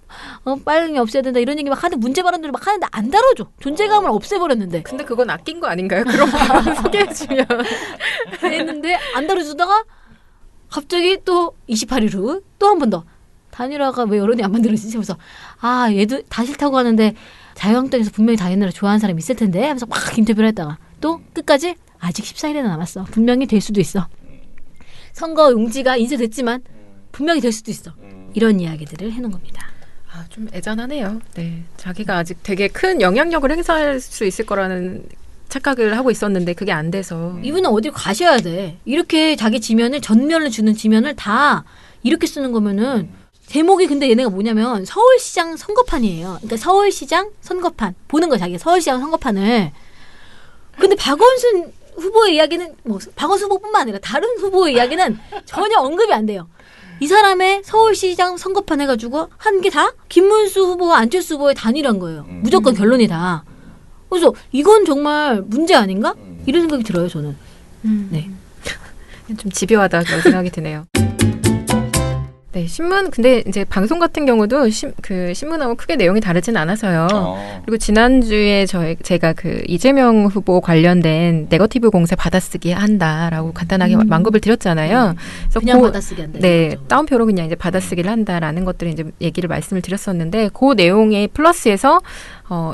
빨갱이 없애야 된다 이런 얘기 막 하는데 문제 발언들을 막 하는데 안 다뤄줘. 존재감을 없애버렸는데. 근데 그건 아낀 거 아닌가요? 그런 거 소개해주면. 했는데 안 다뤄주다가 갑자기 또 28일 후 또 한 번 더 단일화가 왜 여론이 안 만들어지지? 하면서 얘도 다 싫다고 하는데 자유한국당에서 분명히 단일화 좋아하는 사람이 있을 텐데 하면서 막 인터뷰를 했다가 또 끝까지 아직 14일이나 남았어. 분명히 될 수도 있어. 선거 용지가 인쇄됐지만 분명히 될 수도 있어. 이런 이야기들을 해놓은 겁니다. 좀 애잔하네요. 네, 자기가 아직 되게 큰 영향력을 행사할 수 있을 거라는 착각을 하고 있었는데 그게 안 돼서. 이분은 어딜 가셔야 돼. 이렇게 자기 지면을 전면을 주는 지면을 다 이렇게 쓰는 거면은 제목이 근데 얘네가 뭐냐면 서울시장 선거판이에요. 그러니까 서울시장 선거판 보는 거야 자기가 서울시장 선거판을. 근데 박원순 후보의 이야기는 뭐 박원순 후보뿐만 아니라 다른 후보의 이야기는 전혀 언급이 안 돼요. 이 사람의 서울시장 선거판 해가지고 한 게 다 김문수 후보와 안철수 후보의 단일한 거예요. 무조건 결론이 다. 그래서 이건 정말 문제 아닌가? 이런 생각이 들어요 저는. 네. 좀 집요하다 그런 생각이 드네요. 네, 신문 근데 이제 방송 같은 경우도 그 신문하고 크게 내용이 다르진 않아서요. 그리고 지난주에 제가 그 이재명 후보 관련된 네거티브 공세 받아쓰기 한다라고 간단하게 완급을 드렸잖아요. 그래서 그냥 받아쓰기 한다. 네, 따옴표로 그냥 이제 받아쓰기를 한다라는 것들을 이제 얘기를 말씀을 드렸었는데 그 내용에 플러스해서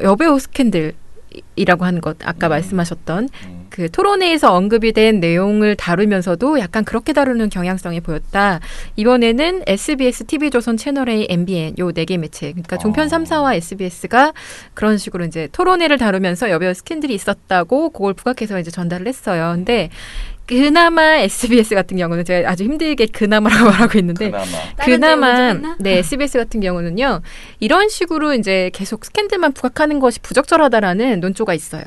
여배우 스캔들이라고 하는 것 아까 말씀하셨던 그 토론회에서 언급이 된 내용을 다루면서도 약간 그렇게 다루는 경향성이 보였다. 이번에는 SBS, TV조선, 채널A, MBN 요 4개 매체. 그러니까 종편 3사와 SBS가 그런 식으로 이제 토론회를 다루면서 여배우 스캔들이 있었다고 그걸 부각해서 이제 전달을 했어요. 근데 그나마 SBS 같은 경우는 제가 아주 힘들게 그나마라고 말하고 있는데 그나마 네, SBS 같은 경우는요. 이런 식으로 이제 계속 스캔들만 부각하는 것이 부적절하다라는 논조가 있어요.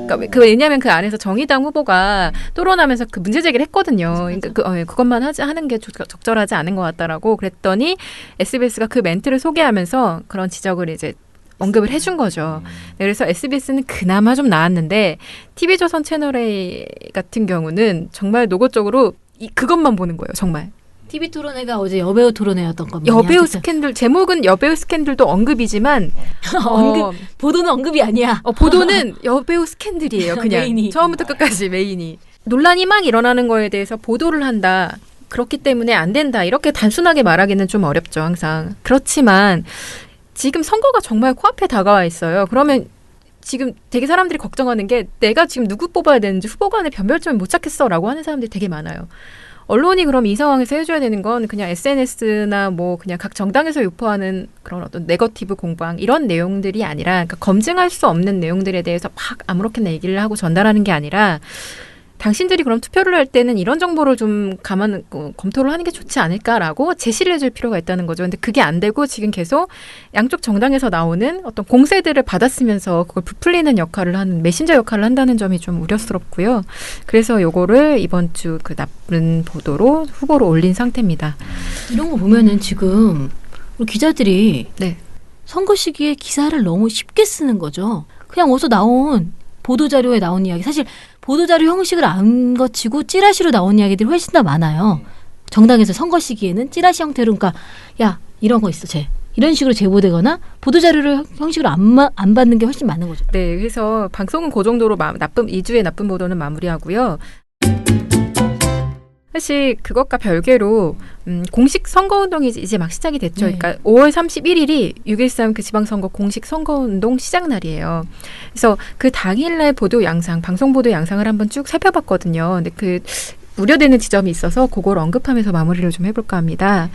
그러니까 왜냐하면 그 안에서 정의당 후보가 토론하면서 그 문제 제기를 했거든요. 그러니까 그것만 하는 게 적절하지 않은 것 같다라고 그랬더니 SBS가 그 멘트를 소개하면서 그런 지적을 이제 언급을 해준 거죠. 네, 그래서 SBS는 그나마 좀 나았는데 TV조선 채널A 같은 경우는 정말 노골적으로 그것만 보는 거예요. 정말. TV 토론회가 어제 여배우 토론회였던 겁니다. 여배우 스캔들 제목은 여배우 스캔들도 언급이지만 보도는 언급이 아니야. 보도는 여배우 스캔들이에요. 그냥 메인이. 처음부터 끝까지 메인이. 논란이 막 일어나는 거에 대해서 보도를 한다. 그렇기 때문에 안 된다. 이렇게 단순하게 말하기는 좀 어렵죠. 항상. 그렇지만 지금 선거가 정말 코앞에 다가와 있어요. 그러면 지금 되게 사람들이 걱정하는 게 내가 지금 누구 뽑아야 되는지 후보 간의 변별점을 못 찾겠어라고 하는 사람들이 되게 많아요. 언론이 그럼 이 상황에서 해줘야 되는 건 그냥 SNS나 뭐 그냥 각 정당에서 유포하는 그런 어떤 네거티브 공방 이런 내용들이 아니라 그러니까 검증할 수 없는 내용들에 대해서 막 아무렇게나 얘기를 하고 전달하는 게 아니라 당신들이 그럼 투표를 할 때는 이런 정보를 좀 검토를 하는 게 좋지 않을까라고 제시를 해줄 필요가 있다는 거죠. 근데 그게 안 되고 지금 계속 양쪽 정당에서 나오는 어떤 공세들을 받아쓰면서 그걸 부풀리는 역할을 하는 메신저 역할을 한다는 점이 좀 우려스럽고요. 그래서 요거를 이번 주 그 나쁜 보도로 후보로 올린 상태입니다. 이런 거 보면은 지금 우리 기자들이 네. 선거 시기에 기사를 너무 쉽게 쓰는 거죠. 그냥 어디서 나온 보도자료에 나온 이야기. 사실 보도자료 형식을 안 거치고 찌라시로 나온 이야기들이 훨씬 더 많아요. 정당에서 선거 시기에는 찌라시 형태로 그러니까 야 이런 거 있어 이런 식으로 제보되거나 보도자료를 형식으로 안 받는 게 훨씬 많은 거죠. 네. 그래서 방송은 그 정도로 2주의 나쁜 보도는 마무리하고요. 사실 그것과 별개로 공식 선거운동이 이제 막 시작이 됐죠. 네. 그러니까 5월 31일이 6.13 그 지방선거 공식 선거운동 시작 날이에요. 그래서 그 당일날 보도 양상, 방송 보도 양상을 한번 쭉 살펴봤거든요. 근데 그 우려되는 지점이 있어서 그걸 언급하면서 마무리를 좀 해볼까 합니다.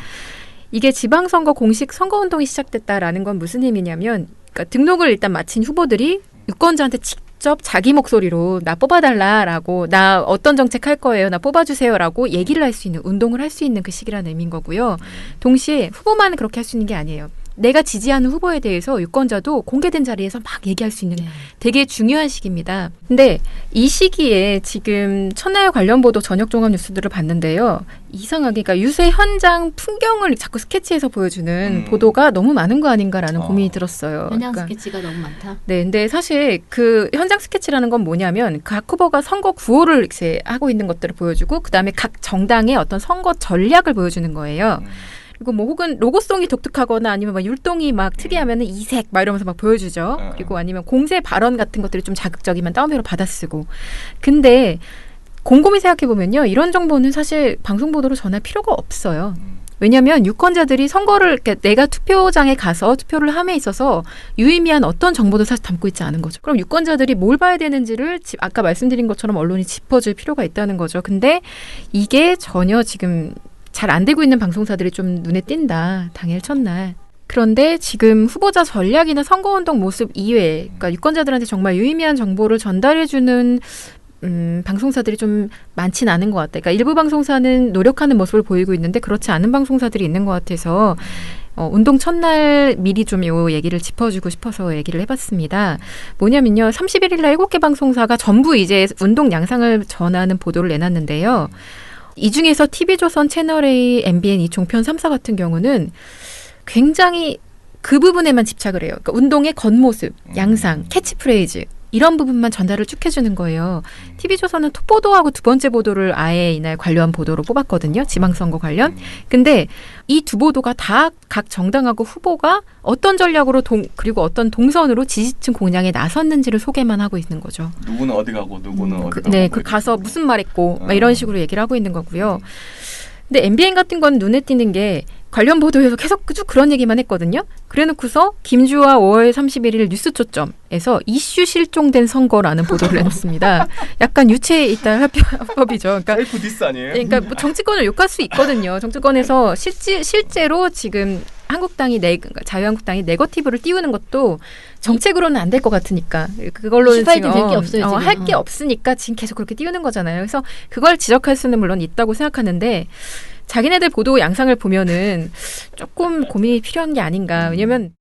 이게 지방선거 공식 선거운동이 시작됐다라는 건 무슨 의미냐면 그러니까 등록을 일단 마친 후보들이 유권자한테 직접 자기 목소리로 나 뽑아달라라고 나 어떤 정책 할 거예요. 나 뽑아주세요라고 얘기를 할 수 있는 운동을 할 수 있는 그 시기라는 의미인 거고요. 동시에 후보만 그렇게 할 수 있는 게 아니에요. 내가 지지하는 후보에 대해서 유권자도 공개된 자리에서 막 얘기할 수 있는 되게 중요한 시기입니다. 근데 이 시기에 지금 첫날 관련 보도 저녁 종합 뉴스들을 봤는데요. 이상하게 그러니까 유세 현장 풍경을 자꾸 스케치해서 보여주는 보도가 너무 많은 거 아닌가라는 고민이 들었어요. 현장 그러니까, 스케치가 너무 많다. 네, 근데 사실 그 현장 스케치라는 건 뭐냐면 각 후보가 선거 구호를 이제 하고 있는 것들을 보여주고 그다음에 각 정당의 어떤 선거 전략을 보여주는 거예요. 그리고 뭐 혹은 로고송이 독특하거나 아니면 막 율동이 막 특이하면은 이색 막 이러면서 막 보여주죠. 그리고 아니면 공세 발언 같은 것들이 좀 자극적이면 따옴표로 받아쓰고. 근데 곰곰이 생각해 보면요, 이런 정보는 사실 방송 보도로 전할 필요가 없어요. 왜냐하면 유권자들이 선거를 내가 투표장에 가서 투표를 함에 있어서 유의미한 어떤 정보도 사실 담고 있지 않은 거죠. 그럼 유권자들이 뭘 봐야 되는지를 아까 말씀드린 것처럼 언론이 짚어줄 필요가 있다는 거죠. 근데 이게 전혀 지금 잘 안 되고 있는 방송사들이 좀 눈에 띈다. 당일 첫날. 그런데 지금 후보자 전략이나 선거운동 모습 이외에 그러니까 유권자들한테 정말 유의미한 정보를 전달해주는 방송사들이 좀 많진 않은 것 같아요. 그러니까 일부 방송사는 노력하는 모습을 보이고 있는데 그렇지 않은 방송사들이 있는 것 같아서 운동 첫날 미리 좀 요 얘기를 짚어주고 싶어서 얘기를 해봤습니다. 뭐냐면요. 31일 날 7개 방송사가 전부 이제 운동 양상을 전하는 보도를 내놨는데요. 이 중에서 TV조선, 채널A, MBN 이 종편 3사 같은 경우는 굉장히 그 부분에만 집착을 해요. 그러니까 운동의 겉모습, 양상, 캐치프레이즈 이런 부분만 전달을 쭉 해주는 거예요. TV조선은 톱 보도하고 두 번째 보도를 아예 이날 관련 보도로 뽑았거든요. 지방선거 관련. 근데 이 두 보도가 다 각 정당하고 후보가 어떤 전략으로 그리고 어떤 동선으로 지지층 공략에 나섰는지를 소개만 하고 있는 거죠. 누구는 어디 가고 누구는 어디 가고. 네, 그 가서 무슨 말했고 막 이런 식으로 얘기를 하고 있는 거고요. 근데 MBN 같은 건 눈에 띄는 게 관련 보도에서 계속 쭉 그런 얘기만 했거든요. 그래놓고서 김주화 5월 31일 뉴스 초점에서 이슈 실종된 선거라는 보도를 해놓습니다. 약간 유체에 있다 합법이죠. 그러니까 셀프 디스 아니에요? 그러니까 뭐 정치권을 욕할 수 있거든요. 정치권에서 실제로 지금 한국당이 자유한국당이 네거티브를 띄우는 것도 정책으로는 안 될 것 같으니까 그걸로는 지금 될 게 없어요. 할 게 없으니까 지금 계속 그렇게 띄우는 거잖아요. 그래서 그걸 지적할 수는 물론 있다고 생각하는데 자기네들 보도 양상을 보면은 조금 고민이 필요한 게 아닌가. 왜냐면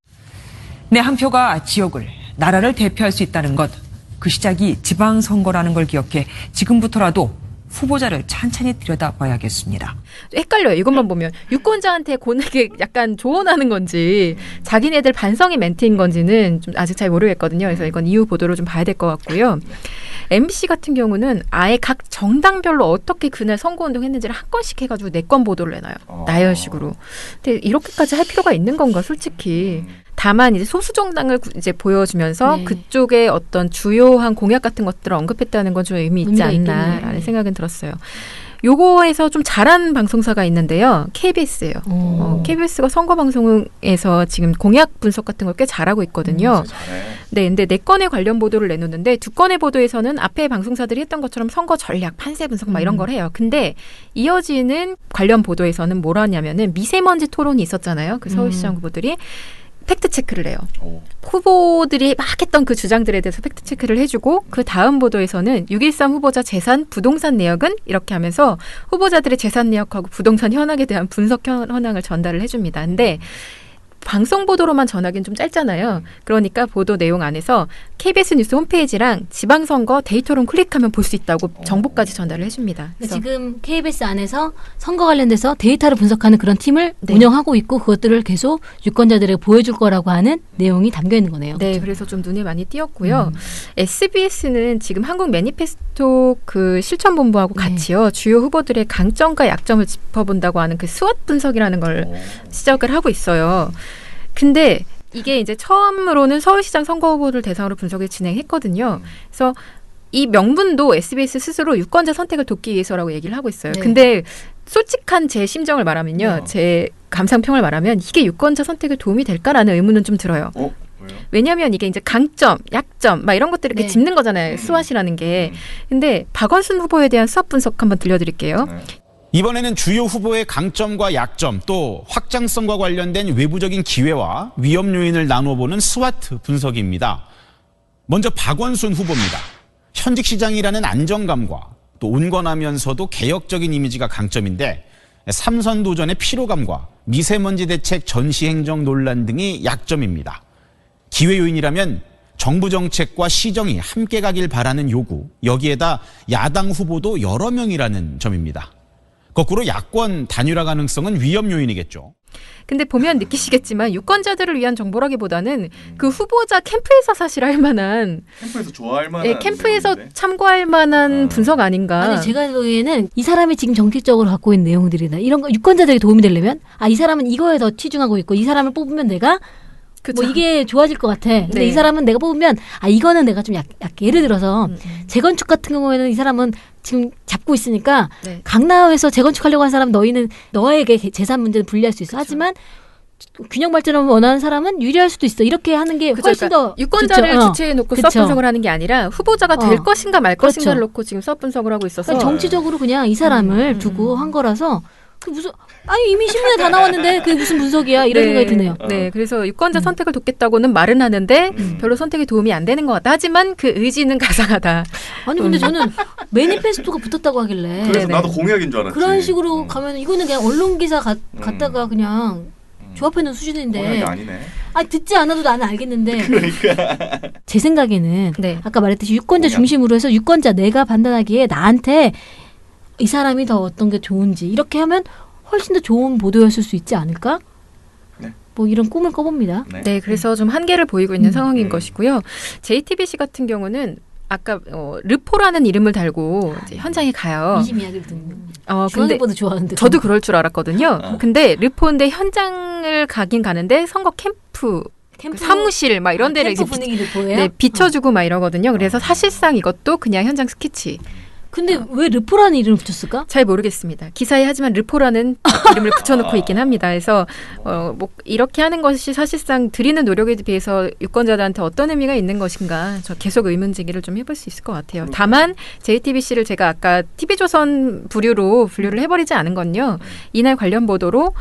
내 한 표가 지역을, 나라를 대표할 수 있다는 것. 그 시작이 지방선거라는 걸 기억해 지금부터라도 후보자를 찬찬히 들여다봐야겠습니다. 헷갈려요. 이것만 보면 유권자한테 고하게 약간 조언하는 건지 자기네들 반성의 멘트인 건지는 좀 아직 잘 모르겠거든요. 그래서 이건 이후 보도를 좀 봐야 될 것 같고요. MBC 같은 경우는 아예 각 정당별로 어떻게 그날 선거운동 했는지를 한 건씩 해가지고 4건 보도를 내놔요. 나열식으로. 근데 이렇게까지 할 필요가 있는 건가 솔직히. 다만 이제 소수 정당을 이제 보여주면서 그쪽에 어떤 주요한 공약 같은 것들을 언급했다는 건 좀 의미 있지 않나라는 생각은 들었어요. 요거에서 좀 잘한 방송사가 있는데요. KBS예요. KBS가 선거 방송에서 지금 공약 분석 같은 걸 꽤 잘하고 있거든요. 네, 근데 4건의 관련 보도를 내놓는데 2건의 보도에서는 앞에 방송사들이 했던 것처럼 선거 전략, 판세 분석 막 이런 걸 해요. 근데 이어지는 관련 보도에서는 뭘 하냐면은 미세먼지 토론이 있었잖아요. 그 서울시장 후보들이 팩트 체크를 해요. 후보들이 막 했던 그 주장들에 대해서 팩트 체크를 해주고 그 다음 보도에서는 6.13 후보자 재산, 부동산 내역은 이렇게 하면서 후보자들의 재산 내역하고 부동산 현황에 대한 분석 현황을 전달을 해줍니다. 근데 방송 보도로만 전하기는 좀 짧잖아요. 그러니까 보도 내용 안에서 KBS 뉴스 홈페이지랑 지방선거 데이터룸 클릭하면 볼 수 있다고 정보까지 전달을 해줍니다. 그래서 지금 KBS 안에서 선거 관련돼서 데이터를 분석하는 그런 팀을 운영하고 있고 그것들을 계속 유권자들에게 보여줄 거라고 하는 내용이 담겨 있는 거네요. 네, 그렇죠? 그래서 좀 눈에 많이 띄었고요. SBS는 지금 한국 매니페스토 그 실천본부하고 같이요. 주요 후보들의 강점과 약점을 짚어본다고 하는 그 스왓 분석이라는 걸 시작을 하고 있어요. 근데 이게 이제 처음으로는 서울시장 선거 후보들 대상으로 분석을 진행했거든요. 그래서 이 명분도 SBS 스스로 유권자 선택을 돕기 위해서라고 얘기를 하고 있어요. 네. 근데 솔직한 제 심정을 말하면요. 제 감상평을 말하면 이게 유권자 선택에 도움이 될까라는 의문은 좀 들어요. 왜요? 왜냐하면 이게 이제 강점, 약점 막 이런 것들을 이렇게 짚는 거잖아요. 스왓이라는 게. 근데 박원순 후보에 대한 스왓 분석 한번 들려드릴게요. 이번에는 주요 후보의 강점과 약점 또 확장성과 관련된 외부적인 기회와 위험 요인을 나눠보는 스와트 분석입니다. 먼저 박원순 후보입니다. 현직 시장이라는 안정감과 또 온건하면서도 개혁적인 이미지가 강점인데 삼선 도전의 피로감과 미세먼지 대책 전시행정 논란 등이 약점입니다. 기회 요인이라면 정부 정책과 시정이 함께 가길 바라는 요구, 여기에다 야당 후보도 여러 명이라는 점입니다. 거꾸로 야권 단일화 가능성은 위험 요인이겠죠. 근데 보면 느끼시겠지만 유권자들을 위한 정보라기보다는 그 후보자 캠프에서 사실 할 만한 캠프에서 좋아할 만한 캠프에서 내용인데? 참고할 만한 분석 아닌가. 아니 제가 보기에는 이 사람이 지금 정책적으로 갖고 있는 내용들이나 이런 거 유권자들에게 도움이 되려면 이 사람은 이거에 더 치중하고 있고 이 사람을 뽑으면 내가 그쵸. 뭐 이게 좋아질 것 같아. 근데 네. 이 사람은 내가 뽑으면 이거는 내가 좀 예를 들어서 재건축 같은 경우에는 이 사람은 지금 잡고 있으니까 강남에서 재건축하려고 하는 사람 너희는 너에게 재산 문제는 분리할 수 있어. 그쵸. 하지만 균형 발전을 원하는 사람은 유리할 수도 있어. 이렇게 하는 게 훨씬 더 유권자를 주체에 놓고 수업 분석을 하는 게 아니라 후보자가 될 것인가 말 것인가를 놓고 지금 수업 분석을 하고 있어서 그러니까 정치적으로 그냥 이 사람을 두고 한 거라서 그 무슨 아니 이미 신문에 다 나왔는데 그게 무슨 분석이야 이런 생각이 드네요. 네, 그래서 유권자 선택을 돕겠다고는 말은 하는데 별로 선택에 도움이 안 되는 것 같다. 하지만 그 의지는 가상하다. 아니 근데 저는 매니페스토가 붙었다고 하길래 그래서 네네. 나도 공약인 줄 알았지. 그런 식으로 가면 이거는 그냥 언론 기사 갖다가 그냥 조합해 놓은 공약이 수준인데 아니네. 듣지 않아도 나는 알겠는데 제 생각에는 네. 아까 말했듯이 유권자 공약. 중심으로 해서 유권자 내가 판단하기에 나한테 이 사람이 더 어떤 게 좋은지 이렇게 하면 훨씬 더 좋은 보도였을 수 있지 않을까? 네. 뭐 이런 꿈을 꿔봅니다. 네, 그래서 좀 한계를 보이고 있는 상황인 음. 것이고요. JTBC 같은 경우는 아까 르포라는 이름을 달고 이제 현장에 가요. 이심 이야기를 듣는. 근데 중앙일보도 좋아하는데. 저도 그럴 줄 알았거든요. 근데 르포인데 현장을 가긴 가는데 선거 캠프 사무실 막 이런 데를 캠프 이제 분위기를 보여요? 네, 비춰주고 막 이러거든요. 그래서 사실상 이것도 그냥 현장 스케치. 근데 왜 르포라는 이름을 붙였을까? 잘 모르겠습니다. 기사에 하지만 르포라는 이름을 붙여놓고 있긴 합니다. 그래서 뭐 이렇게 하는 것이 사실상 드리는 노력에 비해서 유권자들한테 어떤 의미가 있는 것인가 저 계속 의문 제기를 좀 해볼 수 있을 것 같아요. 다만 JTBC를 제가 아까 TV조선 분류를 해버리지 않은 건요. 이날 관련 보도로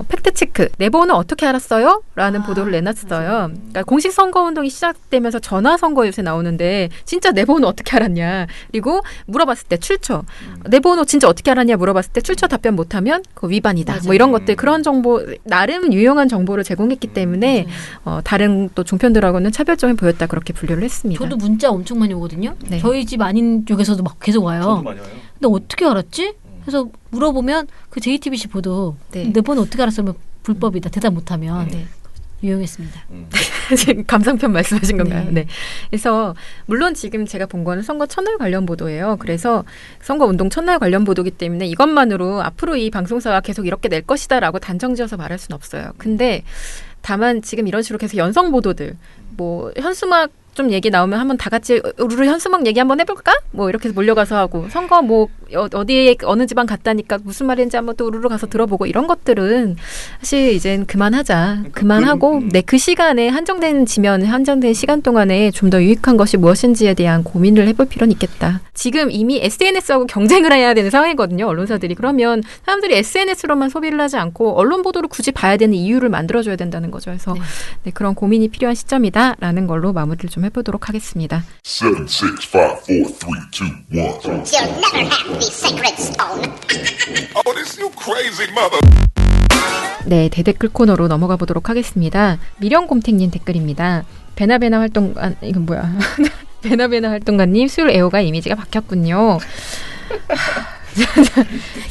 팩트체크 내보는 어떻게 알았어요? 라는 보도를 내놨어요. 그러니까 공식 선거운동이 시작되면서 전화선거 요새 나오는데 진짜 내보는 어떻게 알았냐. 그리고 물어봤을 때 출처. 내 번호 진짜 어떻게 알았냐 물어봤을 때 출처 답변 못하면 그거 위반이다. 맞아요. 뭐 이런 것들 그런 정보 나름 유용한 정보를 제공했기 때문에 다른 또 종편들하고는 차별점을 보였다 그렇게 분류를 했습니다. 저도 문자 엄청 많이 오거든요. 네. 저희 집 아닌 쪽에서도 막 계속 와요. 저도 많이 와요. 근데 어떻게 알았지? 그래서 물어보면 그 JTBC 보도 네. 내 번호 어떻게 알았으면 불법이다. 대답 못하면 네. 유용했습니다. 지금 감상편 말씀하신 건가요? 네. 네. 그래서 물론 지금 제가 본 거는 선거 첫날 관련 보도예요. 그래서 선거 운동 첫날 관련 보도기 때문에 이것만으로 앞으로 이 방송사가 계속 이렇게 낼 것이다라고 단정지어서 말할 수는 없어요. 근데 다만 지금 이런 식으로 계속 연성 보도들, 뭐 현수막 좀 얘기 나오면 한번 다 같이 우르르 현수막 얘기 한번 해볼까? 뭐 이렇게 몰려가서 하고 선거 뭐 어디에 어느 지방 갔다니까 무슨 말인지 한번 또 우르르 가서 들어보고 이런 것들은 사실 이젠 그만하자. 그만하고 그 시간에 한정된 시간 동안에 좀 더 유익한 것이 무엇인지에 대한 고민을 해볼 필요는 있겠다. 지금 이미 SNS하고 경쟁을 해야 되는 상황이거든요. 언론사들이. 그러면 사람들이 SNS로만 소비를 하지 않고 언론 보도를 굳이 봐야 되는 이유를 만들어줘야 된다는 거죠. 그래서 네, 그런 고민이 필요한 시점이다라는 걸로 마무리를 좀 해보도록 하겠습니다. 7, 6, 5, 4, 3, 2, 1. You'll never have the sacred stone. Oh, this you crazy mother. 네, 대댓글 코너로 넘어가 보도록 하겠습니다. 미령곰탱님 댓글입니다. 베나베나 활동가 이건 뭐야? 베나베나 활동가님 술 애호가 이미지가 바뀌었군요.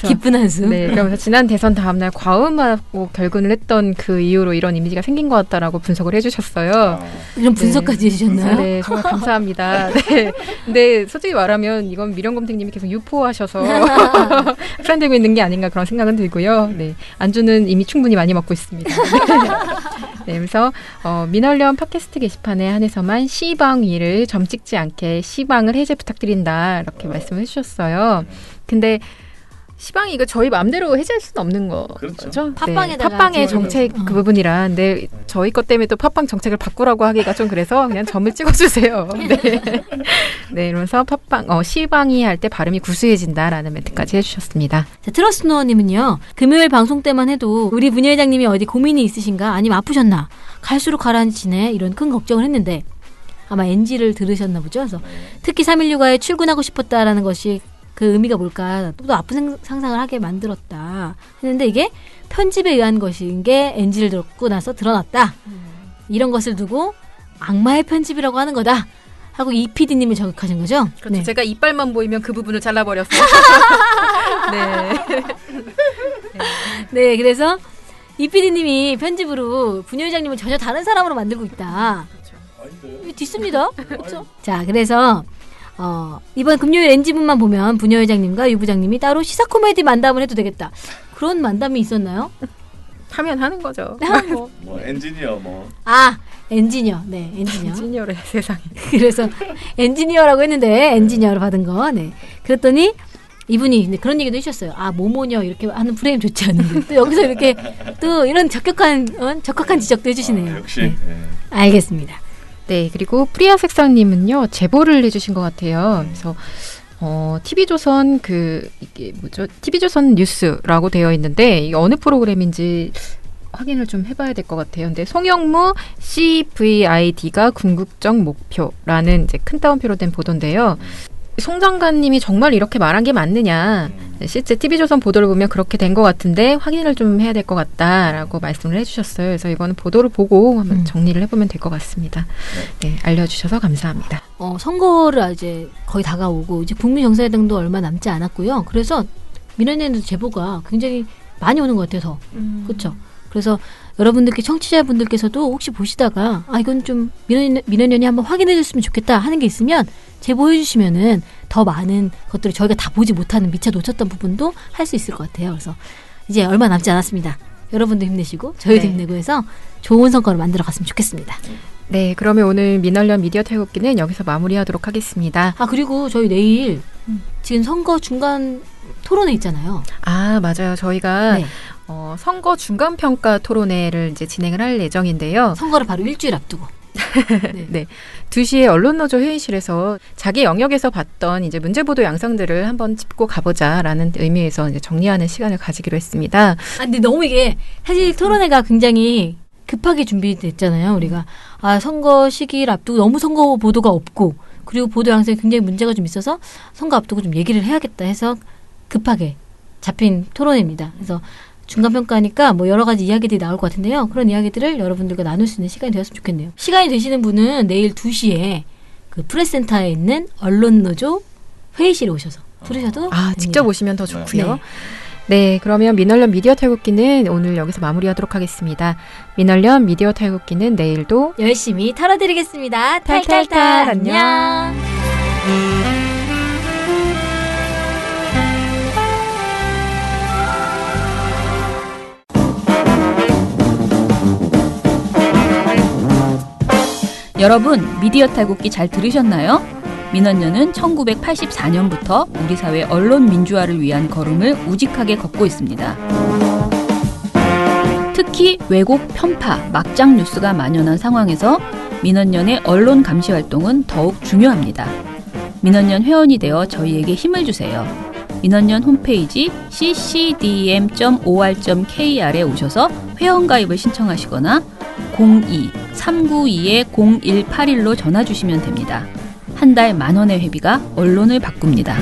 기쁜 한숨. 네, 그러면서 지난 대선 다음날 과음하고 결근을 했던 그 이후로 이런 이미지가 생긴 것 같다라고 분석을 해주셨어요. 이런 분석까지 해주셨나요? 네, 정말 감사합니다. 네, 근데 솔직히 말하면 이건 미령곰탱님이 계속 유포하셔서 확산되고 있는 게 아닌가 그런 생각은 들고요. 네, 안주는 이미 충분히 많이 먹고 있습니다. 네, 그래서 민원련 팟캐스트 게시판에 한해서만 시방위를 점 찍지 않게 시방을 해제 부탁드린다 이렇게 말씀을 해주셨어요. 근데 시방이 이거 저희 마음대로 해제할 수는 없는 거죠. 팟빵에다가 팟빵의 지원을 정책 그 부분이라. 근데 저희 것 때문에 또 팟빵 정책을 바꾸라고 하기가 좀 그래서 그냥 점을 찍어주세요. 네. 네, 이러면서 팟빵 시방이 할 때 발음이 구수해진다라는 멘트까지 해주셨습니다. 자, 트러스노어님은요. 금요일 방송 때만 해도 우리 부녀회장님이 어디 고민이 있으신가 아니면 아프셨나 갈수록 가라앉히네 이런 큰 걱정을 했는데 아마 NG를 들으셨나 보죠. 그래서 특히 3.16화에 출근하고 싶었다라는 것이 그 의미가 뭘까 또 아픈 상상을 하게 만들었다 했는데 이게 편집에 의한 것인 게 NG를 듣고 나서 드러났다. 이런 것을 두고 악마의 편집이라고 하는 거다 하고 이 PD님이 저격하신 거죠. 그렇죠. 네. 제가 이빨만 보이면 그 부분을 잘라버렸어요. 네. 네, 그래서 이 PD님이 편집으로 부녀회장님을 전혀 다른 사람으로 만들고 있다. 이거 뒷습니다. 그렇죠? 자, 그래서 이번 금요일 NG분만 보면 부녀회장님과 유 부장님이 따로 시사 코미디 만담을 해도 되겠다. 그런 만담이 있었나요? 하면 하는 거죠. 뭐 엔지니어 뭐. 엔지니어. 네, 엔지니어. 시니어의 세상에. 그래서 엔지니어라고 했는데 엔지니어로 받은 거. 네. 그랬더니 이분이 그런 얘기도 해주셨어요. 모모녀 이렇게 하는 프레임 좋지 않은데 또 여기서 이렇게 또 이런 적격한 지적도 해주시네요. 역시. 네. 알겠습니다. 네, 그리고 프리아 색상님은요 제보를 해주신 것 같아요. 그래서 TV조선 이게 뭐죠? TV조선 뉴스라고 되어 있는데 이게 어느 프로그램인지 확인을 좀 해봐야 될 것 같아요. 근데 송영무 CVID가 궁극적 목표라는 이제 큰 따옴표로 된 보도인데요. 송 장관님이 정말 이렇게 말한 게 맞느냐. 실제 TV조선 보도를 보면 그렇게 된 것 같은데 확인을 좀 해야 될 것 같다라고 말씀을 해주셨어요. 그래서 이거는 보도를 보고 한번 정리를 해보면 될 것 같습니다. 네, 알려주셔서 감사합니다. 선거를 이제 거의 다가오고 이제 국민 정사회담도 얼마 남지 않았고요. 그래서 민원연도 제보가 굉장히 많이 오는 것 같아요. 더 그렇죠. 그래서 여러분들께 청취자분들께서도 혹시 보시다가 이건 좀 민원연이 한번 확인해줬으면 좋겠다 하는 게 있으면 제보해주시면은 더 많은 것들을 저희가 다 보지 못하는 미처 놓쳤던 부분도 할 수 있을 것 같아요. 그래서 이제 얼마 남지 않았습니다. 여러분도 힘내시고 저희도 힘내고 해서 좋은 성과를 만들어 갔으면 좋겠습니다. 네, 그러면 오늘 민원연 미디어 탈곡기는 여기서 마무리하도록 하겠습니다. 그리고 저희 내일 지금 선거 중간 토론회 있잖아요. 맞아요. 저희가 네. 선거 중간평가 토론회를 이제 진행을 할 예정인데요. 선거를 바로 일주일 앞두고. 네. 2시에 언론노조 회의실에서 자기 영역에서 봤던 이제 문제보도 양상들을 한번 짚고 가보자라는 의미에서 이제 정리하는 시간을 가지기로 했습니다. 근데 너무 이게 사실 토론회가 굉장히 급하게 준비됐잖아요. 우리가 선거 시기를 앞두고 너무 선거 보도가 없고 그리고 보도 양상에 굉장히 문제가 좀 있어서 선거 앞두고 좀 얘기를 해야겠다 해서 급하게 잡힌 토론회입니다. 그래서 중간평가니까 뭐 여러 가지 이야기들이 나올 것 같은데요. 그런 이야기들을 여러분들과 나눌 수 있는 시간이 되었으면 좋겠네요. 시간이 되시는 분은 내일 2시에 그 프레스센터에 있는 언론노조 회의실에 오셔서 들으셔도 됩니다. 직접 오시면 더 좋고요. 네, 그러면 민원연 미디어 탈곡기는 오늘 여기서 마무리하도록 하겠습니다. 민원연 미디어 탈곡기는 내일도 열심히 털어드리겠습니다. 탈탈탈 안녕. 여러분, 미디어 탈곡기 잘 들으셨나요? 민원연은 1984년부터 우리 사회 언론 민주화를 위한 걸음을 우직하게 걷고 있습니다. 특히 왜곡, 편파, 막장 뉴스가 만연한 상황에서 민원연의 언론 감시 활동은 더욱 중요합니다. 민원연 회원이 되어 저희에게 힘을 주세요. 민원연 홈페이지 ccdm.or.kr에 오셔서 회원가입을 신청하시거나 02-392-0181로 전화 주시면 됩니다. 한 달 10,000원의 회비가 언론을 바꿉니다.